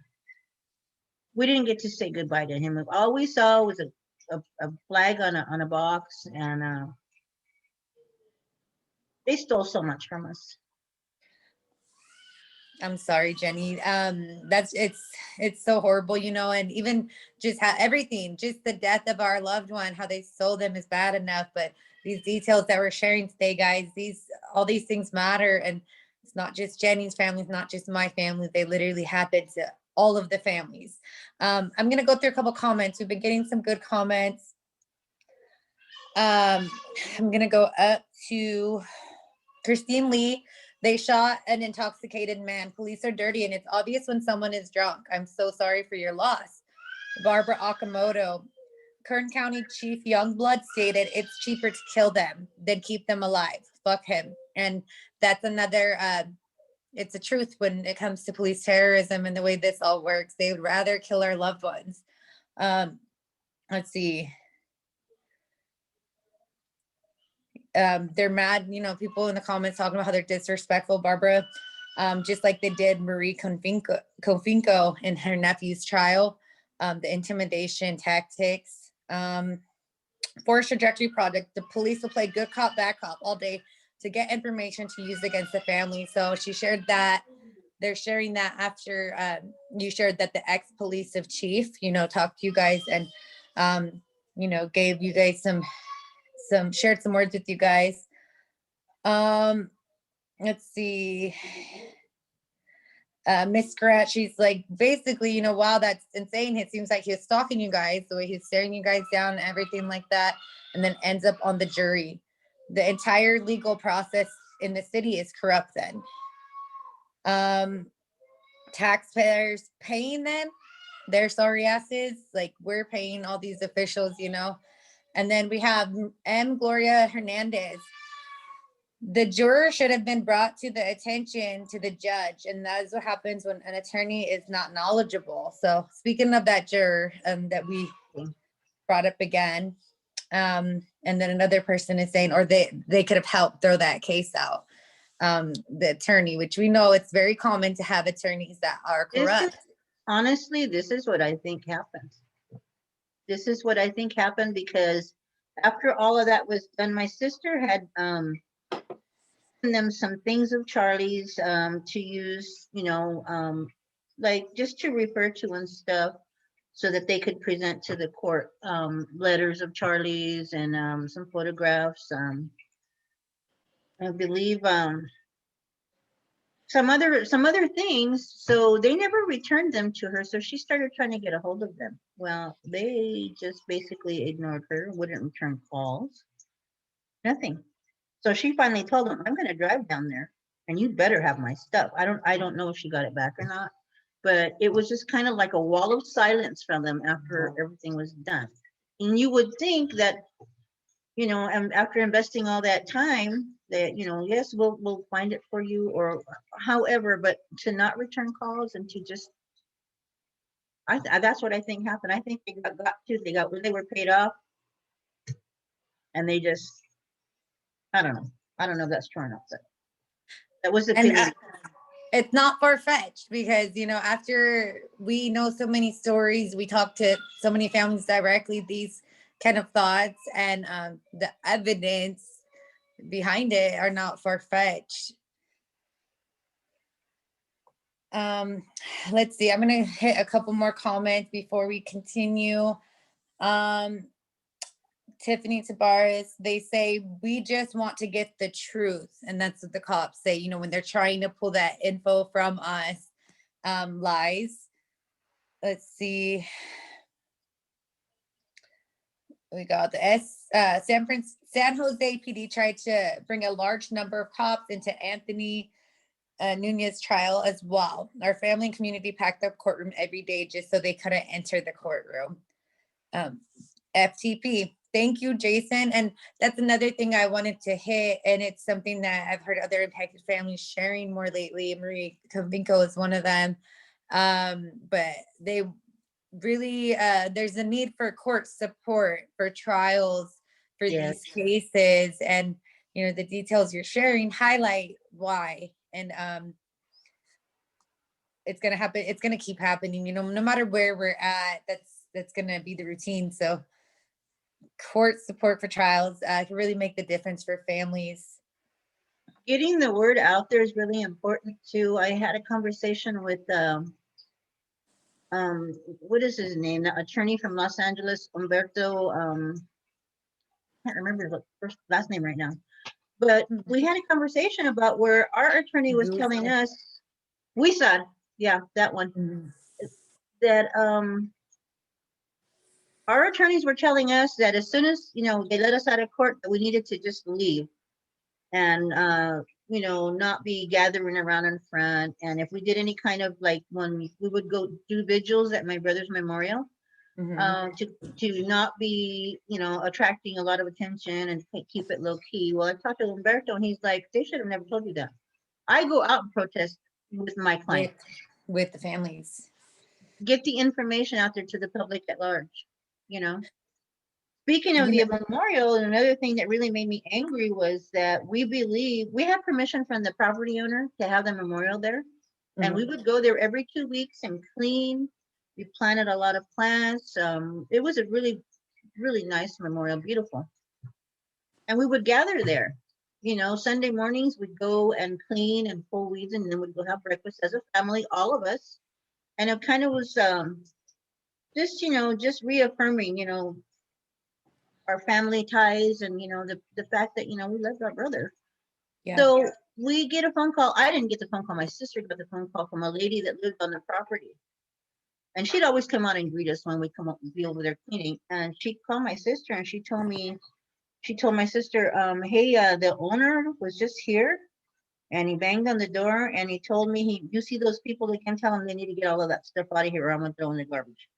We didn't get to say goodbye to him. All we saw was a flag on a box, and they stole so much from us. I'm sorry, Jennie. That's it's so horrible, you know, and even just everything, just the death of our loved one, how they sold them is bad enough, but these details that we're sharing today, guys, all these things matter, and it's not just Jennie's family, it's not just my family. They literally happened to all of the families. I'm gonna go through a couple comments. We've been getting some good comments. I'm gonna go up to Christine Lee. They shot an intoxicated man. Police are dirty, and it's obvious when someone is drunk. I'm so sorry for your loss. Barbara Okamoto. Kern County Chief Youngblood stated it's cheaper to kill them than keep them alive. Fuck him. And that's another, it's a truth when it comes to police terrorism and the way this all works. They would rather kill our loved ones. Let's see. They're mad, you know, people in the comments talking about how they're disrespectful, Barbara, just like they did Marie Confinco in her nephew's trial, the intimidation tactics. Force Trajectory Project, the police will play good cop, bad cop all day to get information to use against the family. So she shared that. They're sharing that after you shared that the ex-police chief, you know, talked to you guys and, you know, gave you guys shared some words with you guys. Let's see. Miss Grant, she's like, basically, you know, wow, that's insane. It seems like he was stalking you guys, the way he's staring you guys down and everything like that, and then ends up on the jury. The entire legal process in the city is corrupt then. Taxpayers paying them, their sorry asses, like we're paying all these officials, you know. And then we have M. Gloria Hernandez. The juror should have been brought to the attention to the judge, and that is what happens when an attorney is not knowledgeable. So speaking of that juror that we brought up again, and then another person is saying, or they could have helped throw that case out. The attorney, which we know it's very common to have attorneys that are corrupt. Honestly, this is what I think happened. This is what I think happened because after all of that was done, my sister had them some things of Charlie's to use, you know, like just to refer to and stuff so that they could present to the court letters of Charlie's and some photographs. I believe some other things. So they never returned them to her. So she started trying to get a hold of them. Well, they just basically ignored her, wouldn't return calls, nothing. So she finally told them, I'm going to drive down there and you better have my stuff. I don't know if she got it back or not, but it was just kind of like a wall of silence from them after everything was done. And you would think that, you know, and after investing all that time that, you know, yes, we'll find it for you or however, but to not return calls and to just, that's what I think happened. I think they were paid off and they just, I don't know. I don't know if that's true or not, but that was the thing. It's not far-fetched because, you know, after we know so many stories, we talk to so many families directly, these kind of thoughts and the evidence behind it are not far-fetched. Let's see, I'm going to hit a couple more comments before we continue. Tiffany Tabaris, they say, we just want to get the truth. And that's what the cops say, you know, when they're trying to pull that info from us, lies. Let's see. We got the San Jose PD tried to bring a large number of cops into Anthony Nunez trial as well. Our family and community packed the courtroom every day just so they couldn't enter the courtroom. FTP. Thank you, Jason. And that's another thing I wanted to hit. And it's something that I've heard other impacted families sharing more lately. Marie Convinco is one of them. But they really, there's a need for court support for trials for these cases. And, you know, the details you're sharing highlight why, and it's gonna happen. It's gonna keep happening. You know, no matter where we're at, that's gonna be the routine. So, court support for trials can really make the difference for families. Getting the word out there is really important too. I had a conversation with what is his name? The attorney from Los Angeles, Humberto. Can't remember the last name right now. But we had a conversation about where our attorney was telling us, we said, yeah, that one, that our attorneys were telling us that as soon as, you know, they let us out of court, that we needed to just leave and, you know, not be gathering around in front. And if we did any kind of like when we would go do vigils at my brother's memorial, to not be, you know, attracting a lot of attention and keep it low key. Well, I talked to Humberto and he's like, they should have never told you that. I go out and protest with my client. With the families. Get the information out there to the public at large, you know. Speaking of the memorial, another thing that really made me angry was that we believe we have permission from the property owner to have the memorial there. And we would go there every 2 weeks and clean. We planted a lot of plants. It was a really, really nice memorial, beautiful. And we would gather there. You know, Sunday mornings we'd go and clean and pull weeds, and then we'd go have breakfast as a family, all of us. And it kind of was just, you know, just reaffirming, you know, our family ties and, you know, the fact that, you know, we loved our brother. Yeah. So we get a phone call. I didn't get the phone call. My sister got the phone call from a lady that lived on the property. And she'd always come out and greet us when we come up and be over there cleaning. And she called my sister and she told my sister, hey, the owner was just here and he banged on the door and he told me, you see those people, they can tell them they need to get all of that stuff out of here or I'm gonna throw in the garbage.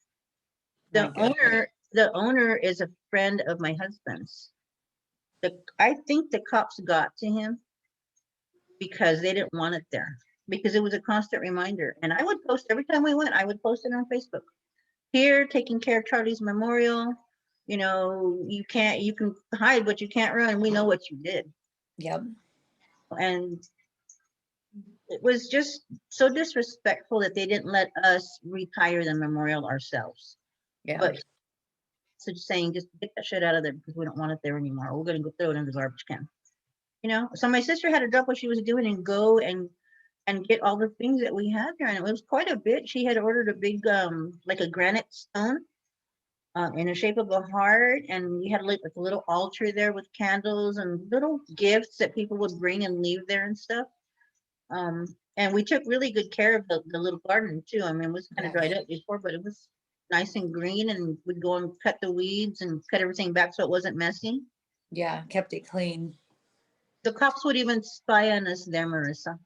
The owner is a friend of my husband's. I think the cops got to him because they didn't want it there, because it was a constant reminder. And I would post every time we went, I would post it on Facebook. Here, taking care of Charlie's memorial. You know, you can hide, but you can't run. We know what you did. Yep. And it was just so disrespectful that they didn't let us retire the memorial ourselves. Yeah. But so just saying, just get that shit out of there because we don't want it there anymore. We're gonna go throw it in the garbage can. You know, so my sister had to drop what she was doing and go and get all the things that we had there, and it was quite a bit. She had ordered a big like a granite stone in the shape of a heart, and we had like a little altar there with candles and little gifts that people would bring and leave there and stuff. And we took really good care of the little garden too. I mean, it was kind of dried up before, but it was nice and green, and we'd go and cut the weeds and cut everything back so it wasn't messy. Yeah, kept it clean. The cops would even spy on us there, Marissa.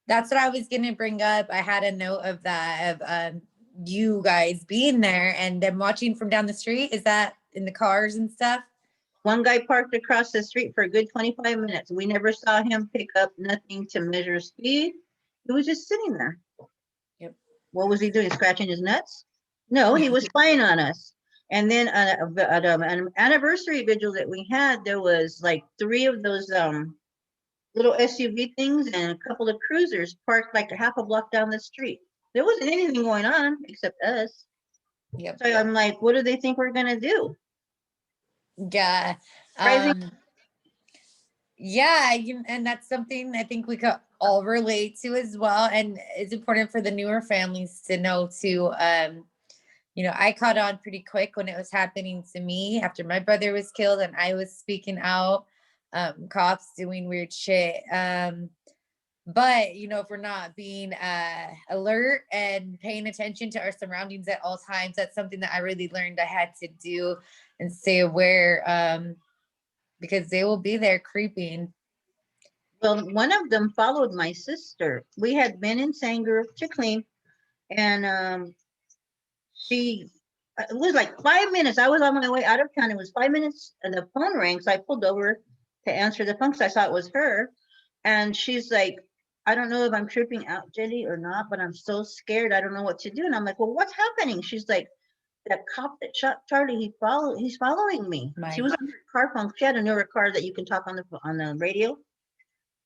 That's what I was going to bring up. I had a note of that, of you guys being there and them watching from down the street. Is that in the cars and stuff? One guy parked across the street for a good 25 minutes. We never saw him pick up nothing to measure speed. He was just sitting there. Yep. What was he doing? Scratching his nuts? No, he was spying on us. And then at an anniversary vigil that we had, there was like 3 of those little SUV things and a couple of cruisers parked like a half a block down the street. There wasn't anything going on except us. Yep. So I'm like, what do they think we're gonna do? Yeah. Yeah, and that's something I think we could all relate to as well. And it's important for the newer families to know too. You know, I caught on pretty quick when it was happening to me after my brother was killed and I was speaking out, cops doing weird shit. But, you know, if we're not being alert and paying attention to our surroundings at all times, that's something that I really learned I had to do and stay aware, because they will be there creeping. Well, one of them followed my sister. We had been in Sanger to clean, and it was like 5 minutes. I was on my way out of town. It was 5 minutes and the phone rang. So I pulled over to answer the phone because I saw it was her. And she's like, I don't know if I'm tripping out, Jennie, or not, but I'm so scared. I don't know what to do. And I'm like, well, what's happening? She's like, that cop that shot Charlie, he's following me. She was on her car phone. She had a newer car that you can talk on the radio.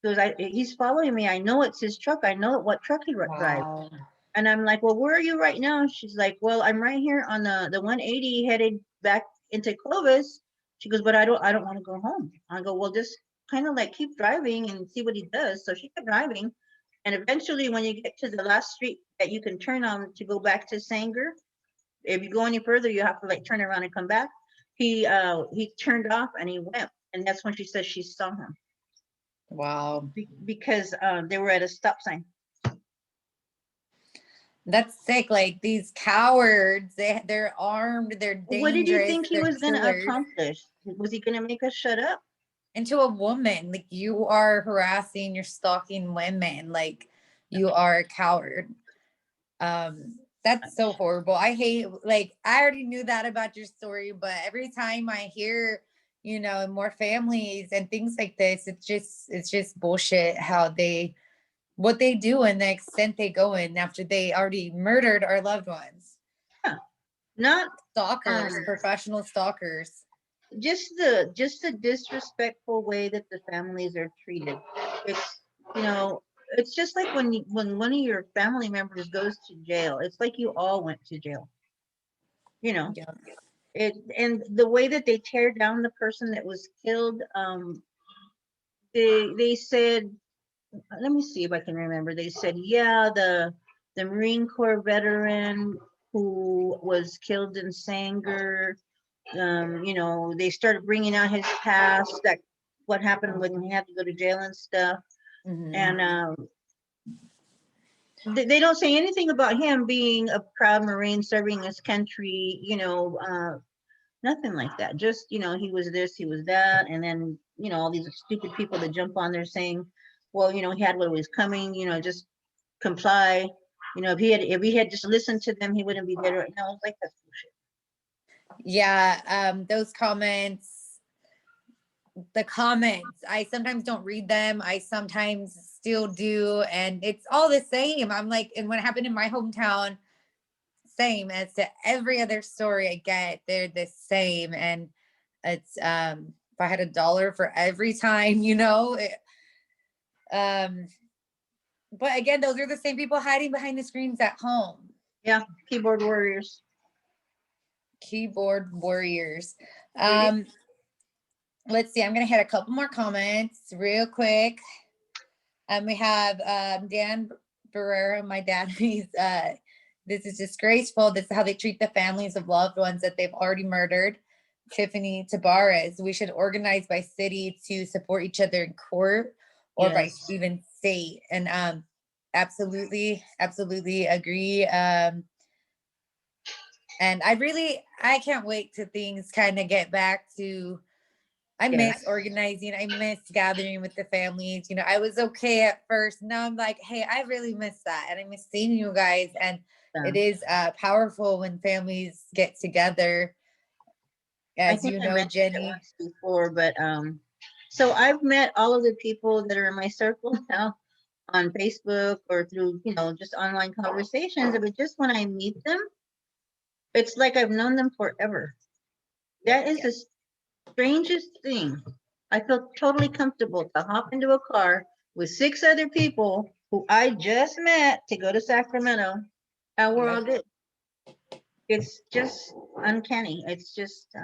Goes, he's following me. I know it's his truck. I know what truck he drives. Wow. And I'm like, well, where are you right now? She's like, well, I'm right here on the 180 headed back into Clovis. She goes, but I don't want to go home. I go, well, just kind of like keep driving and see what he does. So she kept driving. And eventually when you get to the last street that you can turn on to go back to Sanger, if you go any further, you have to like turn around and come back. He turned off and he went. And that's when she says she saw him. Wow. Because they were at a stop sign. That's sick. Like these cowards, they're armed, they're dangerous. What did you think he was going to killers. accomplish? Was he going to make us shut up? And to a woman, like you are harassing, you're stalking women, like you are a coward. That's so horrible. I hate, like, I already knew that about your story, but every time I hear, you know, more families and things like this, it's just bullshit how what they do and the extent they go in after they already murdered our loved ones. Yeah. Not stalkers, professional stalkers. Just the disrespectful way that the families are treated. It's, you know, it's just like when one of your family members goes to jail. It's like you all went to jail. You know, yeah. And the way that they tear down the person that was killed, they said, let me see if I can remember. They said, yeah, the Marine Corps veteran who was killed in Sanger, you know, they started bringing out his past, that what happened when he had to go to jail and stuff. Mm-hmm. And they don't say anything about him being a proud Marine serving his country, you know, nothing like that. Just, you know, he was this, he was that. And then, you know, all these stupid people that jump on there saying, well, you know, he had what was coming, you know, just comply. You know, if he had just listened to them, he wouldn't be dead right now. I was like, that's bullshit. Yeah, those comments, I sometimes don't read them. I sometimes still do. And it's all the same. I'm like, and what happened in my hometown, same as to every other story I get, they're the same. And it's, if I had $1 for every time, you know, but again, those are the same people hiding behind the screens at home. Yeah, keyboard warriors. Keyboard warriors. Let's see. I'm going to hit a couple more comments real quick. We have Dan Barrera, my dad. He's this is disgraceful. This is how they treat the families of loved ones that they've already murdered. Tiffany Tabarez. We should organize by city to support each other in court, or by even state. And absolutely agree. And I can't wait till things kind of get back to, I miss organizing. I miss gathering with the families. You know, I was okay at first. Now I'm like, hey, I really miss that. And I miss seeing you guys. And it is powerful when families get together. As you know, Jennie. Before, but so I've met all of the people that are in my circle now on Facebook or through, you know, just online conversations. But just when I meet them, it's like I've known them forever. That is the strangest thing. I feel totally comfortable to hop into a car with 6 other people who I just met to go to Sacramento, and we're all good. It's just uncanny. It's just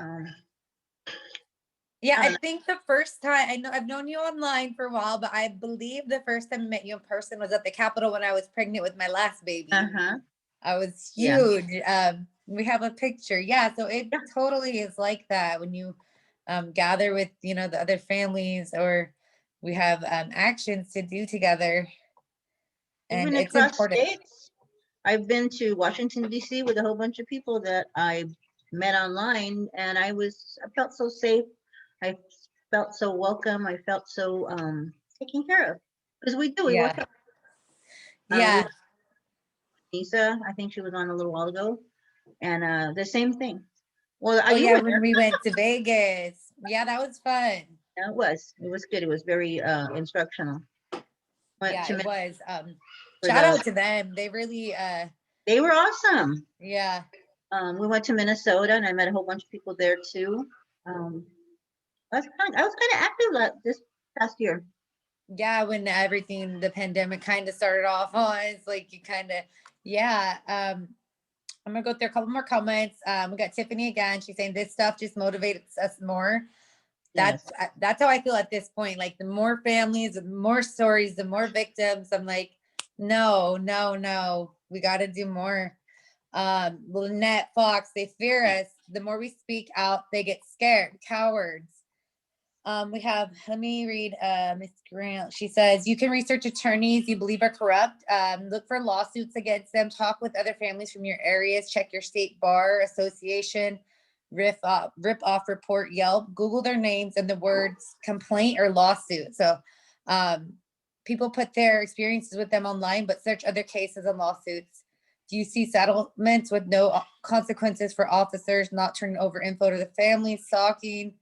I think the first time, I've known you online for a while, but I believe the first time I met you in person was at the Capitol when I was pregnant with my last baby. I was huge. We have a picture. So it totally is like that when you gather with, you know, the other families, or we have actions to do together. And even it's across important. States. I've been to Washington, D.C. with a whole bunch of people that I met online, and I felt so safe. I felt so welcome. I felt so taken care of, because we do. We work out. Lisa, I think she was on a little while ago, and the same thing. Well, when we went to Vegas. Yeah, that was fun. Yeah, it was good. It was very instructional. It was. Shout out to them. They really they were awesome. Yeah. We went to Minnesota, and I met a whole bunch of people there too. I was kind of active this past year. Yeah, when everything, the pandemic kind of started off, it's like you kind of, yeah. I'm gonna go through a couple more comments. We got Tiffany again. She's saying this stuff just motivates us more. Yes. That's how I feel at this point. Like the more families, the more stories, the more victims. I'm like, no, no, no. We got to do more. Lynette Fox, they fear us. The more we speak out, they get scared. Cowards. We have, let me read Miss Grant. She says, you can research attorneys you believe are corrupt. Look for lawsuits against them. Talk with other families from your areas. Check your state bar association. Rip off report Yelp. Google their names and the words complaint or lawsuit. So people put their experiences with them online, but search other cases and lawsuits. Do you see settlements with no consequences for officers not turning over info to the family, stalking?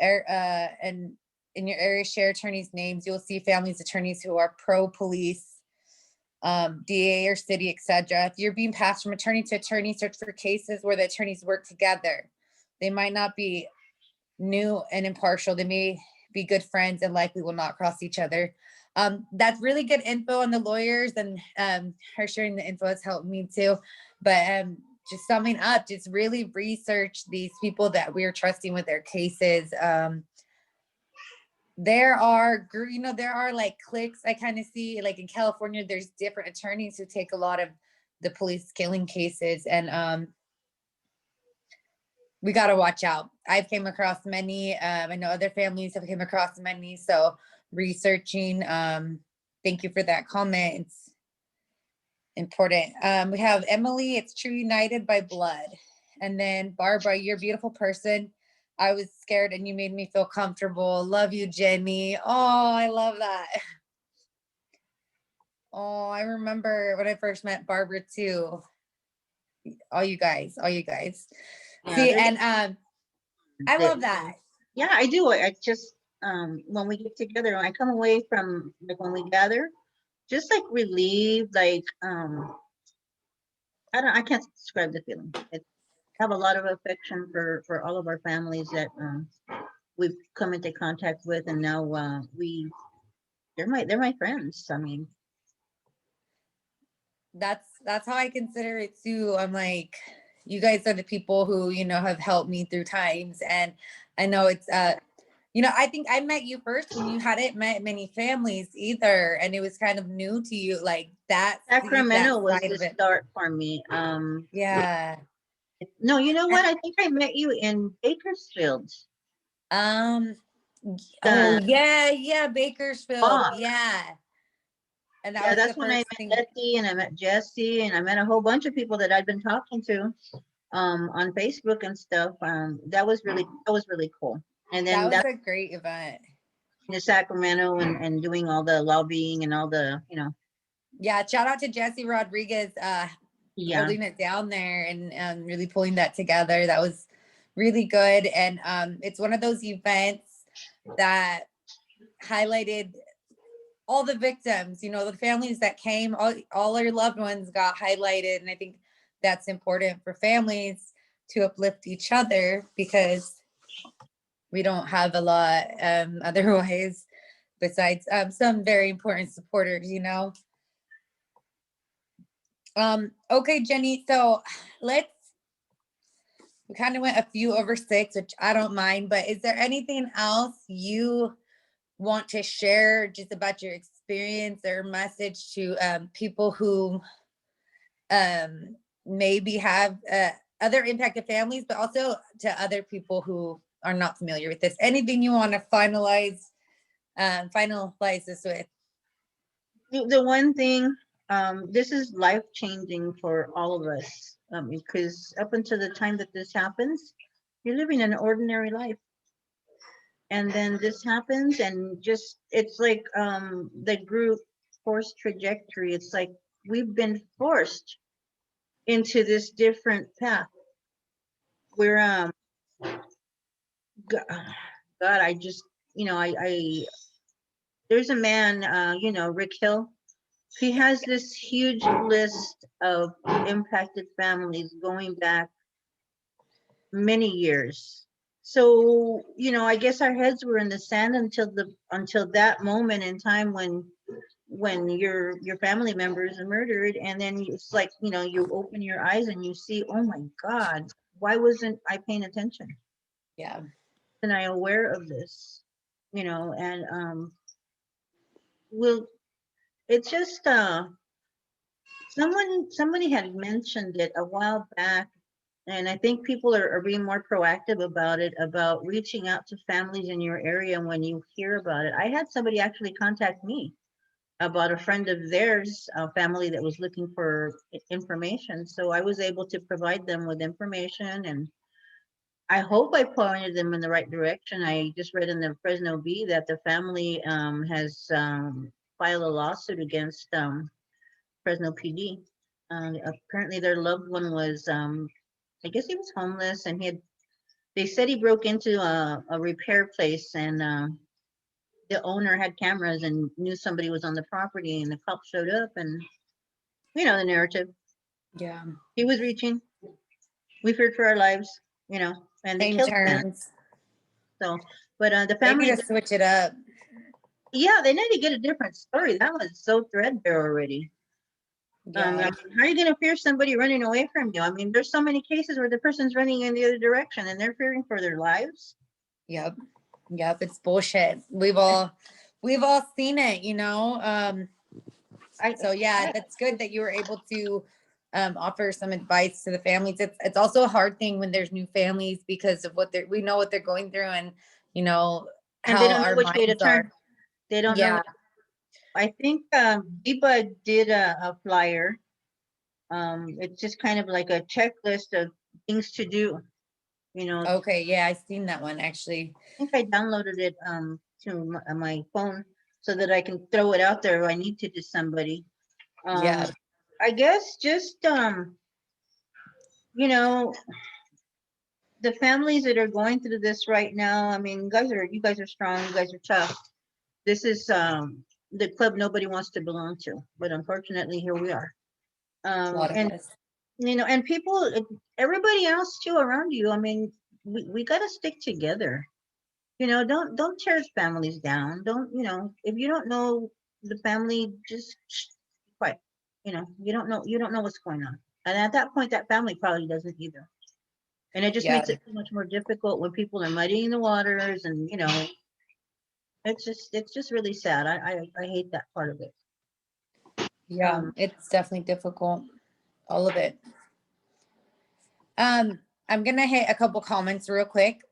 And in your area, share attorneys' names. You'll see families, attorneys who are pro-police, DA or city, etc. If you're being passed from attorney to attorney, search for cases where the attorneys work together. They might not be new and impartial. They may be good friends and likely will not cross each other. That's really good info on the lawyers, and her sharing the info has helped me too. But just summing up, just really research these people that we're trusting with their cases. There are, there are like cliques. I kind of see like in California, there's different attorneys who take a lot of the police killing cases, and we got to watch out. I've came across many. I know other families have came across many. So researching. Thank you for that comment. It's important. We have Emily. It's true united by blood. And then Barbara, you're a beautiful person. I was scared and you made me feel comfortable. Love you, Jennie. Oh, I love that. Oh, I remember when I first met Barbara too. All you guys. Yeah, See, and I love that. Yeah, I do. I just when we get together, I come away from like when we gather, just like relieved, like I can't describe the feeling. I have a lot of affection for all of our families that we've come into contact with, and now they're my friends. I mean, that's how I consider it too. I'm like, you guys are the people who, have helped me through times. And I know it's I think I met you first when you hadn't met many families either, and it was kind of new to you. Like that Sacramento was the it. start for me. Yeah. No, you know what? I think I met you in Bakersfield. Oh yeah, Bakersfield. Oh, Yeah. And that yeah, was the that's when I first met thing. Letty and I met Jesse and I met a whole bunch of people that I'd been talking to on Facebook and stuff. That was really cool. And then That was that a great event. in Sacramento and doing all the lobbying and all the, Yeah, shout out to Jesse Rodriguez yeah. holding it down there and really pulling that together. That was really good. And it's one of those events that highlighted all the victims, the families that came, all our loved ones got highlighted. And I think that's important for families to uplift each other because we don't have a lot otherwise besides some very important supporters, Okay, Jennie, so we kind of went a few over 6, which I don't mind, but is there anything else you want to share just about your experience or message to people who maybe have other impacted families, but also to other people who are not familiar with this? Anything you want to finalize this with? The one thing, this is life changing for all of us because up until the time that this happens, you're living an ordinary life. And then this happens and just it's like the group forced trajectory. It's like we've been forced into this different path where God, I just I there's a man Rick Hill. He has this huge list of impacted families going back many years. So, you know, I guess our heads were in the sand until that moment in time when your family members are murdered, and then it's like, you know, you open your eyes and you see, oh my God, why wasn't I paying attention? Yeah. And I aware of this, you know, and will it's just somebody had mentioned it a while back, and I think people are being more proactive about it, about reaching out to families in your area when you hear about it. I had somebody actually contact me about a friend of theirs, a family that was looking for information. So I was able to provide them with information, and I hope I pointed them in the right direction. I just read in the Fresno Bee that the family has filed a lawsuit against Fresno PD. Apparently, their loved one was, I guess he was homeless, and they said he broke into a repair place, and the owner had cameras and knew somebody was on the property, and the cops showed up, and you know the narrative. Yeah. He was reaching. We feared for our lives, you know, and they Same killed him. terms. So, but the They need family, to switch it up. yeah, they need to get a different story. That was so threadbare already. I Yeah. mean, how are you going to fear somebody running away from you? I mean, there's so many cases where the person's running in the other direction and they're fearing for their lives. Yep. Yep. It's bullshit. We've all seen it, you know. So yeah, that's good that you were able to offer some advice to the families. It's also a hard thing when there's new families because of we know what they're going through, and you know And they how don't know our which way to minds are. turn. They don't know. Yeah. I think Biba did a flyer. It's just kind of like a checklist of things to do. You know, I Okay. Yeah, I seen that one actually. think I downloaded it to my phone so that I can throw it out there if I need to somebody. Um, Yeah. I guess just you know, the families that are going through this right now. I mean, you guys are strong. You guys are tough. This is the club nobody wants to belong to, but unfortunately, here we are. A lot of And us. you know, and people, everybody else too around you. I mean, we got to stick together. You know, don't tear families down. Don't, you know, if you don't know the family, just be quiet. You know, you don't know what's going on, and at that point, that family probably doesn't either. And it just Yeah. makes it so much more difficult when people are muddying the waters, and you know, it's just really sad. I hate that part of it. Yeah. Um, It's definitely difficult. All of it. I'm gonna hit a couple comments real quick.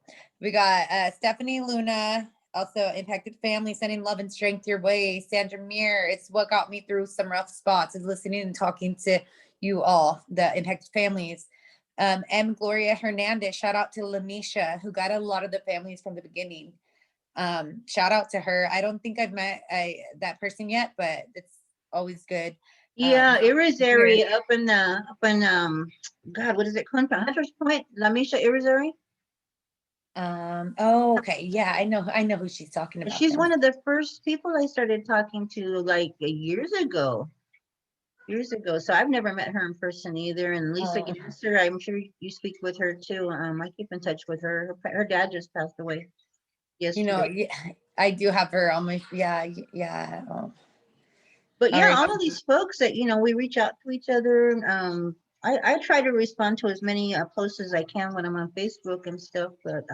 We got Stephanie Luna, also impacted family, sending love and strength your way. Sandra Muir, it's what got me through some rough spots, is listening and talking to you all, the impacted families. M. Gloria Hernandez, shout out to Lamisha, who got a lot of the families from the beginning. Shout out to her. I don't think I've met that person yet, but it's always good. yeah, Here. Irizarry up in God, what is it? Hunter's Point, Lamisha Irizarry. Oh, okay. Yeah, I know who she's talking about She's then. one of the first people I started talking to like years ago. Years ago. So I've never met her in person either. And Lisa Oh, Ganser, I'm sure you speak with her too. I keep in touch with her. Her dad just passed away you know, yesterday. yeah, I do have her on my, yeah, yeah. Oh, But all yeah, right. all of these folks that, you know, we reach out to each other. I try to respond to as many posts as I can when I'm on Facebook and stuff. But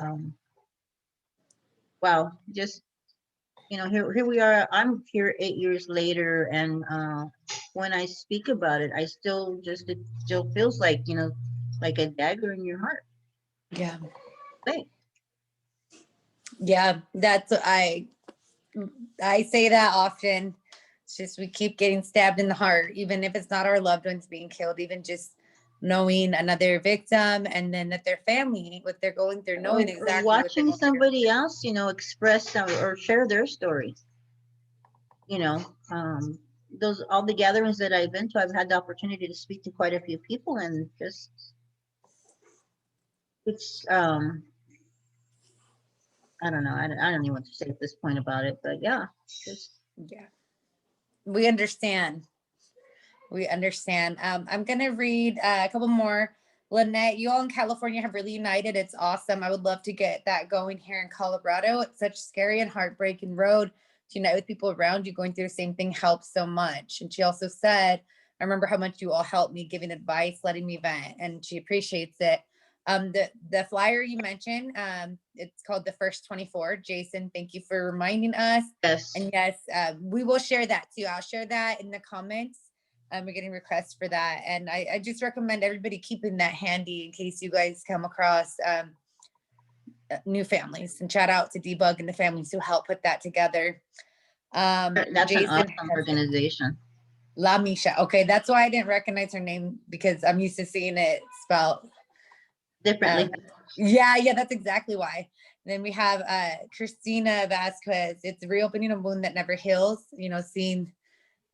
wow, just, you know, here we are. I'm here 8 years later. And when I speak about it, it still feels like, you know, like a dagger in your heart. Yeah. Hey, Yeah. I say that often. It's just, we keep getting stabbed in the heart, even if it's not our loved ones being killed, even just knowing another victim and then that their family, what they're going through, knowing or exactly what they're watching going through. somebody else, you know, express or share their story. You know, those all the gatherings that I've been to, I've had the opportunity to speak to quite a few people, and just it's I don't know, I don't know what to say at this point about it, but yeah, just Yeah. We understand. We understand. I'm going to read a couple more. Lynette, you all in California have really united. It's awesome. I would love to get that going here in Colorado. It's such scary and heartbreaking road to unite with people around you going through the same thing helps so much. And she also said, I remember how much you all helped me giving advice, letting me vent, and she appreciates it. The flyer you mentioned, it's called the First 24. Jason, thank you for reminding us. Yes. And yes, we will share that too. I'll share that in the comments. We're getting requests for that. And I just recommend everybody keeping that handy in case you guys come across new families. And shout out to Debug and the families who helped put that together. That's Jason, an awesome organization. La Misha. Okay, that's why I didn't recognize her name because I'm used to seeing it spelled Differently. Yeah, that's exactly why. And then we have Christina Vasquez. It's reopening a wound that never heals, seeing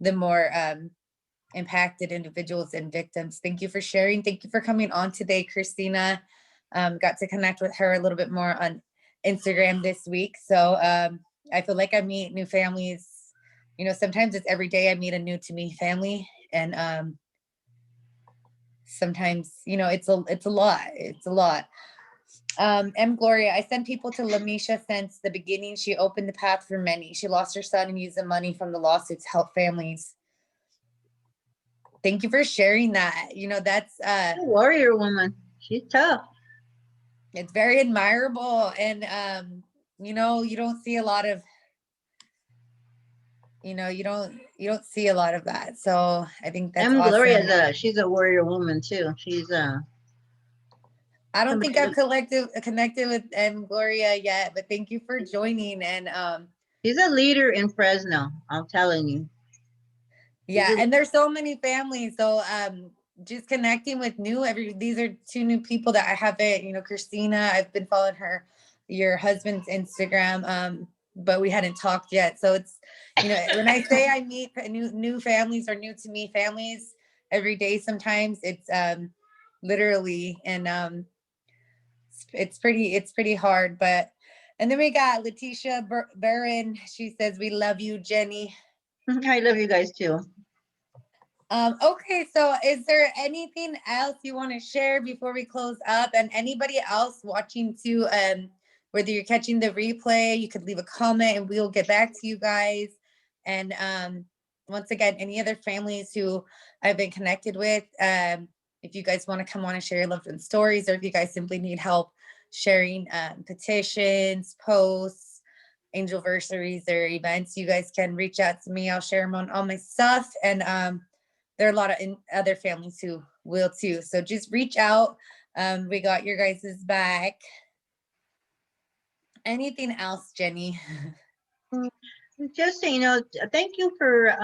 the more impacted individuals and victims. Thank you for sharing. Thank you for coming on today, Christina. Got to connect with her a little bit more on Instagram this week. So I feel like I meet new families. Sometimes it's every day I meet a new to me family. And sometimes, it's a lot. It's a lot. M. Gloria, I sent people to Lamisha since the beginning. She opened the path for many. She lost her son and used the money from the lawsuits to help families. Thank you for sharing that. That's a warrior woman. She's tough. It's very admirable. And you don't see a lot of you don't see a lot of that. So I think that's awesome. Gloria's she's a warrior woman too. She's I don't think I've connected with Gloria yet, but thank you for joining. And she's a leader in Fresno, I'm telling you. Yeah, and there's so many families. So just connecting with these are two new people that I haven't, Christina, I've been following your husband's Instagram, but we hadn't talked yet. So it's, when I say I meet new families or new to me families every day, sometimes it's literally, and it's pretty hard. And then we got Letitia Barron. She says, we love you, Jennie. I love you guys too. Okay, so is there anything else you want to share before we close up? And anybody else watching too, whether you're catching the replay, you could leave a comment and we'll get back to you guys. And once again, any other families who I've been connected with, if you guys want to come on and share your loved one's stories, or if you guys simply need help sharing petitions, posts, angelversaries, or events, you guys can reach out to me. I'll share them on all my stuff. And there are a lot of other families who will too. So just reach out. We got your guys' back. Anything else, Jennie? Just, thank you for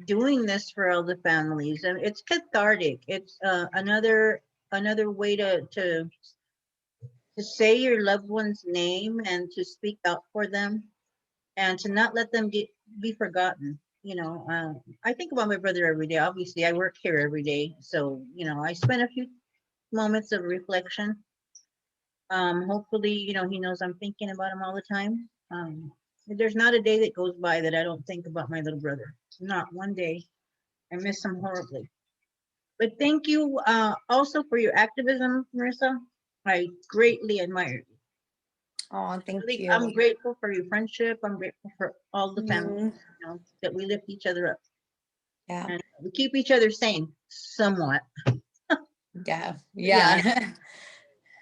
doing this for all the families. And it's cathartic. It's another way to say your loved one's name and to speak out for them and to not let them be forgotten. I think about my brother every day. Obviously, I work here every day. So, I spend a few moments of reflection. Hopefully, he knows I'm thinking about him all the time. There's not a day that goes by that I don't think about my little brother. Not one day. I miss him horribly. But thank you also for your activism, Marissa. I greatly admire you. Oh, thank you. I'm grateful for your friendship. I'm grateful for all the families, that we lift each other up. Yeah. And we keep each other sane somewhat. Yeah.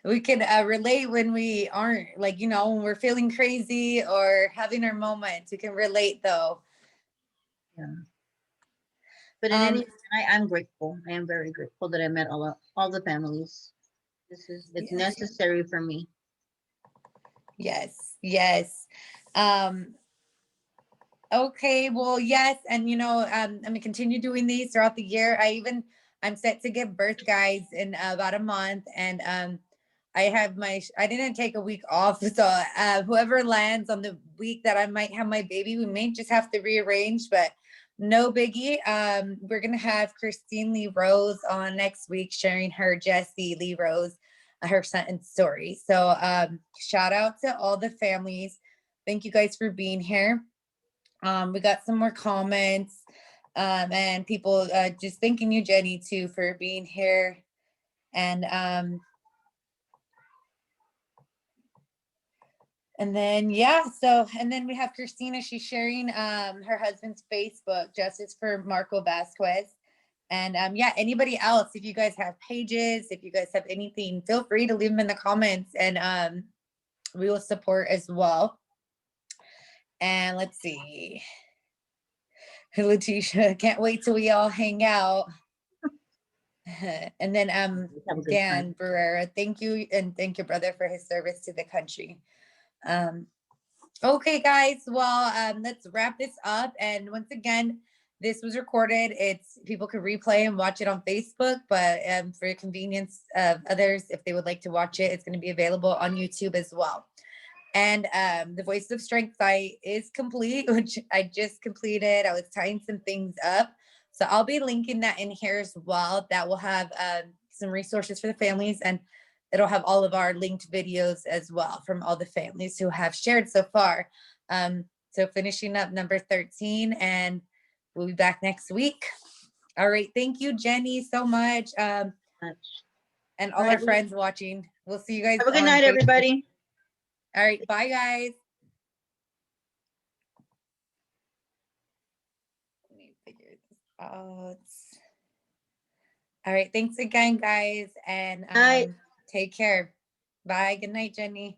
We can relate when we aren't, when we're feeling crazy or having our moments. We can relate though. Yeah. But in any, I'm grateful. I am very grateful that I met all the families. It's necessary for me. Yes. Okay, well, yes. And, I'm going to continue doing these throughout the year. I'm set to give birth guides in about a month. And I didn't take a week off. So whoever lands on the week that I might have my baby, we may just have to rearrange, but no biggie. We're going to have Christine Lee Rose on next week, sharing her Jessie Lee Rose, her sentence story. So shout out to all the families. Thank you guys for being here. We got some more comments and people just thanking you, Jennie, too, for being here. And then, yeah, so, and then we have Christina. She's sharing her husband's Facebook, Justice for Marco Vasquez. And yeah, anybody else, if you guys have pages, if you guys have anything, feel free to leave them in the comments, and we will support as well. And let's see. Letitia, can't wait till we all hang out. And then Dan Barrera, thank you, and thank your brother for his service to the country. Okay, guys, well, let's wrap this up. And once again, this was recorded. It's people can replay and watch it on Facebook, but for the convenience of others, if they would like to watch it, it's going to be available on YouTube as well. And the Voices of Strength site is complete, which I just completed. I was tying some things up. So I'll be linking that in here as well. That will have some resources for the families, and it'll have all of our linked videos as well from all the families who have shared so far. So finishing up number 13, and we'll be back next week. All right. Thank you, Jennie, so much. And all our friends watching. We'll see you guys. Have a good night, everybody. All right. Bye, guys. Let me figure this out. All right. Thanks again, guys. And take care. Bye. Good night, Jennie.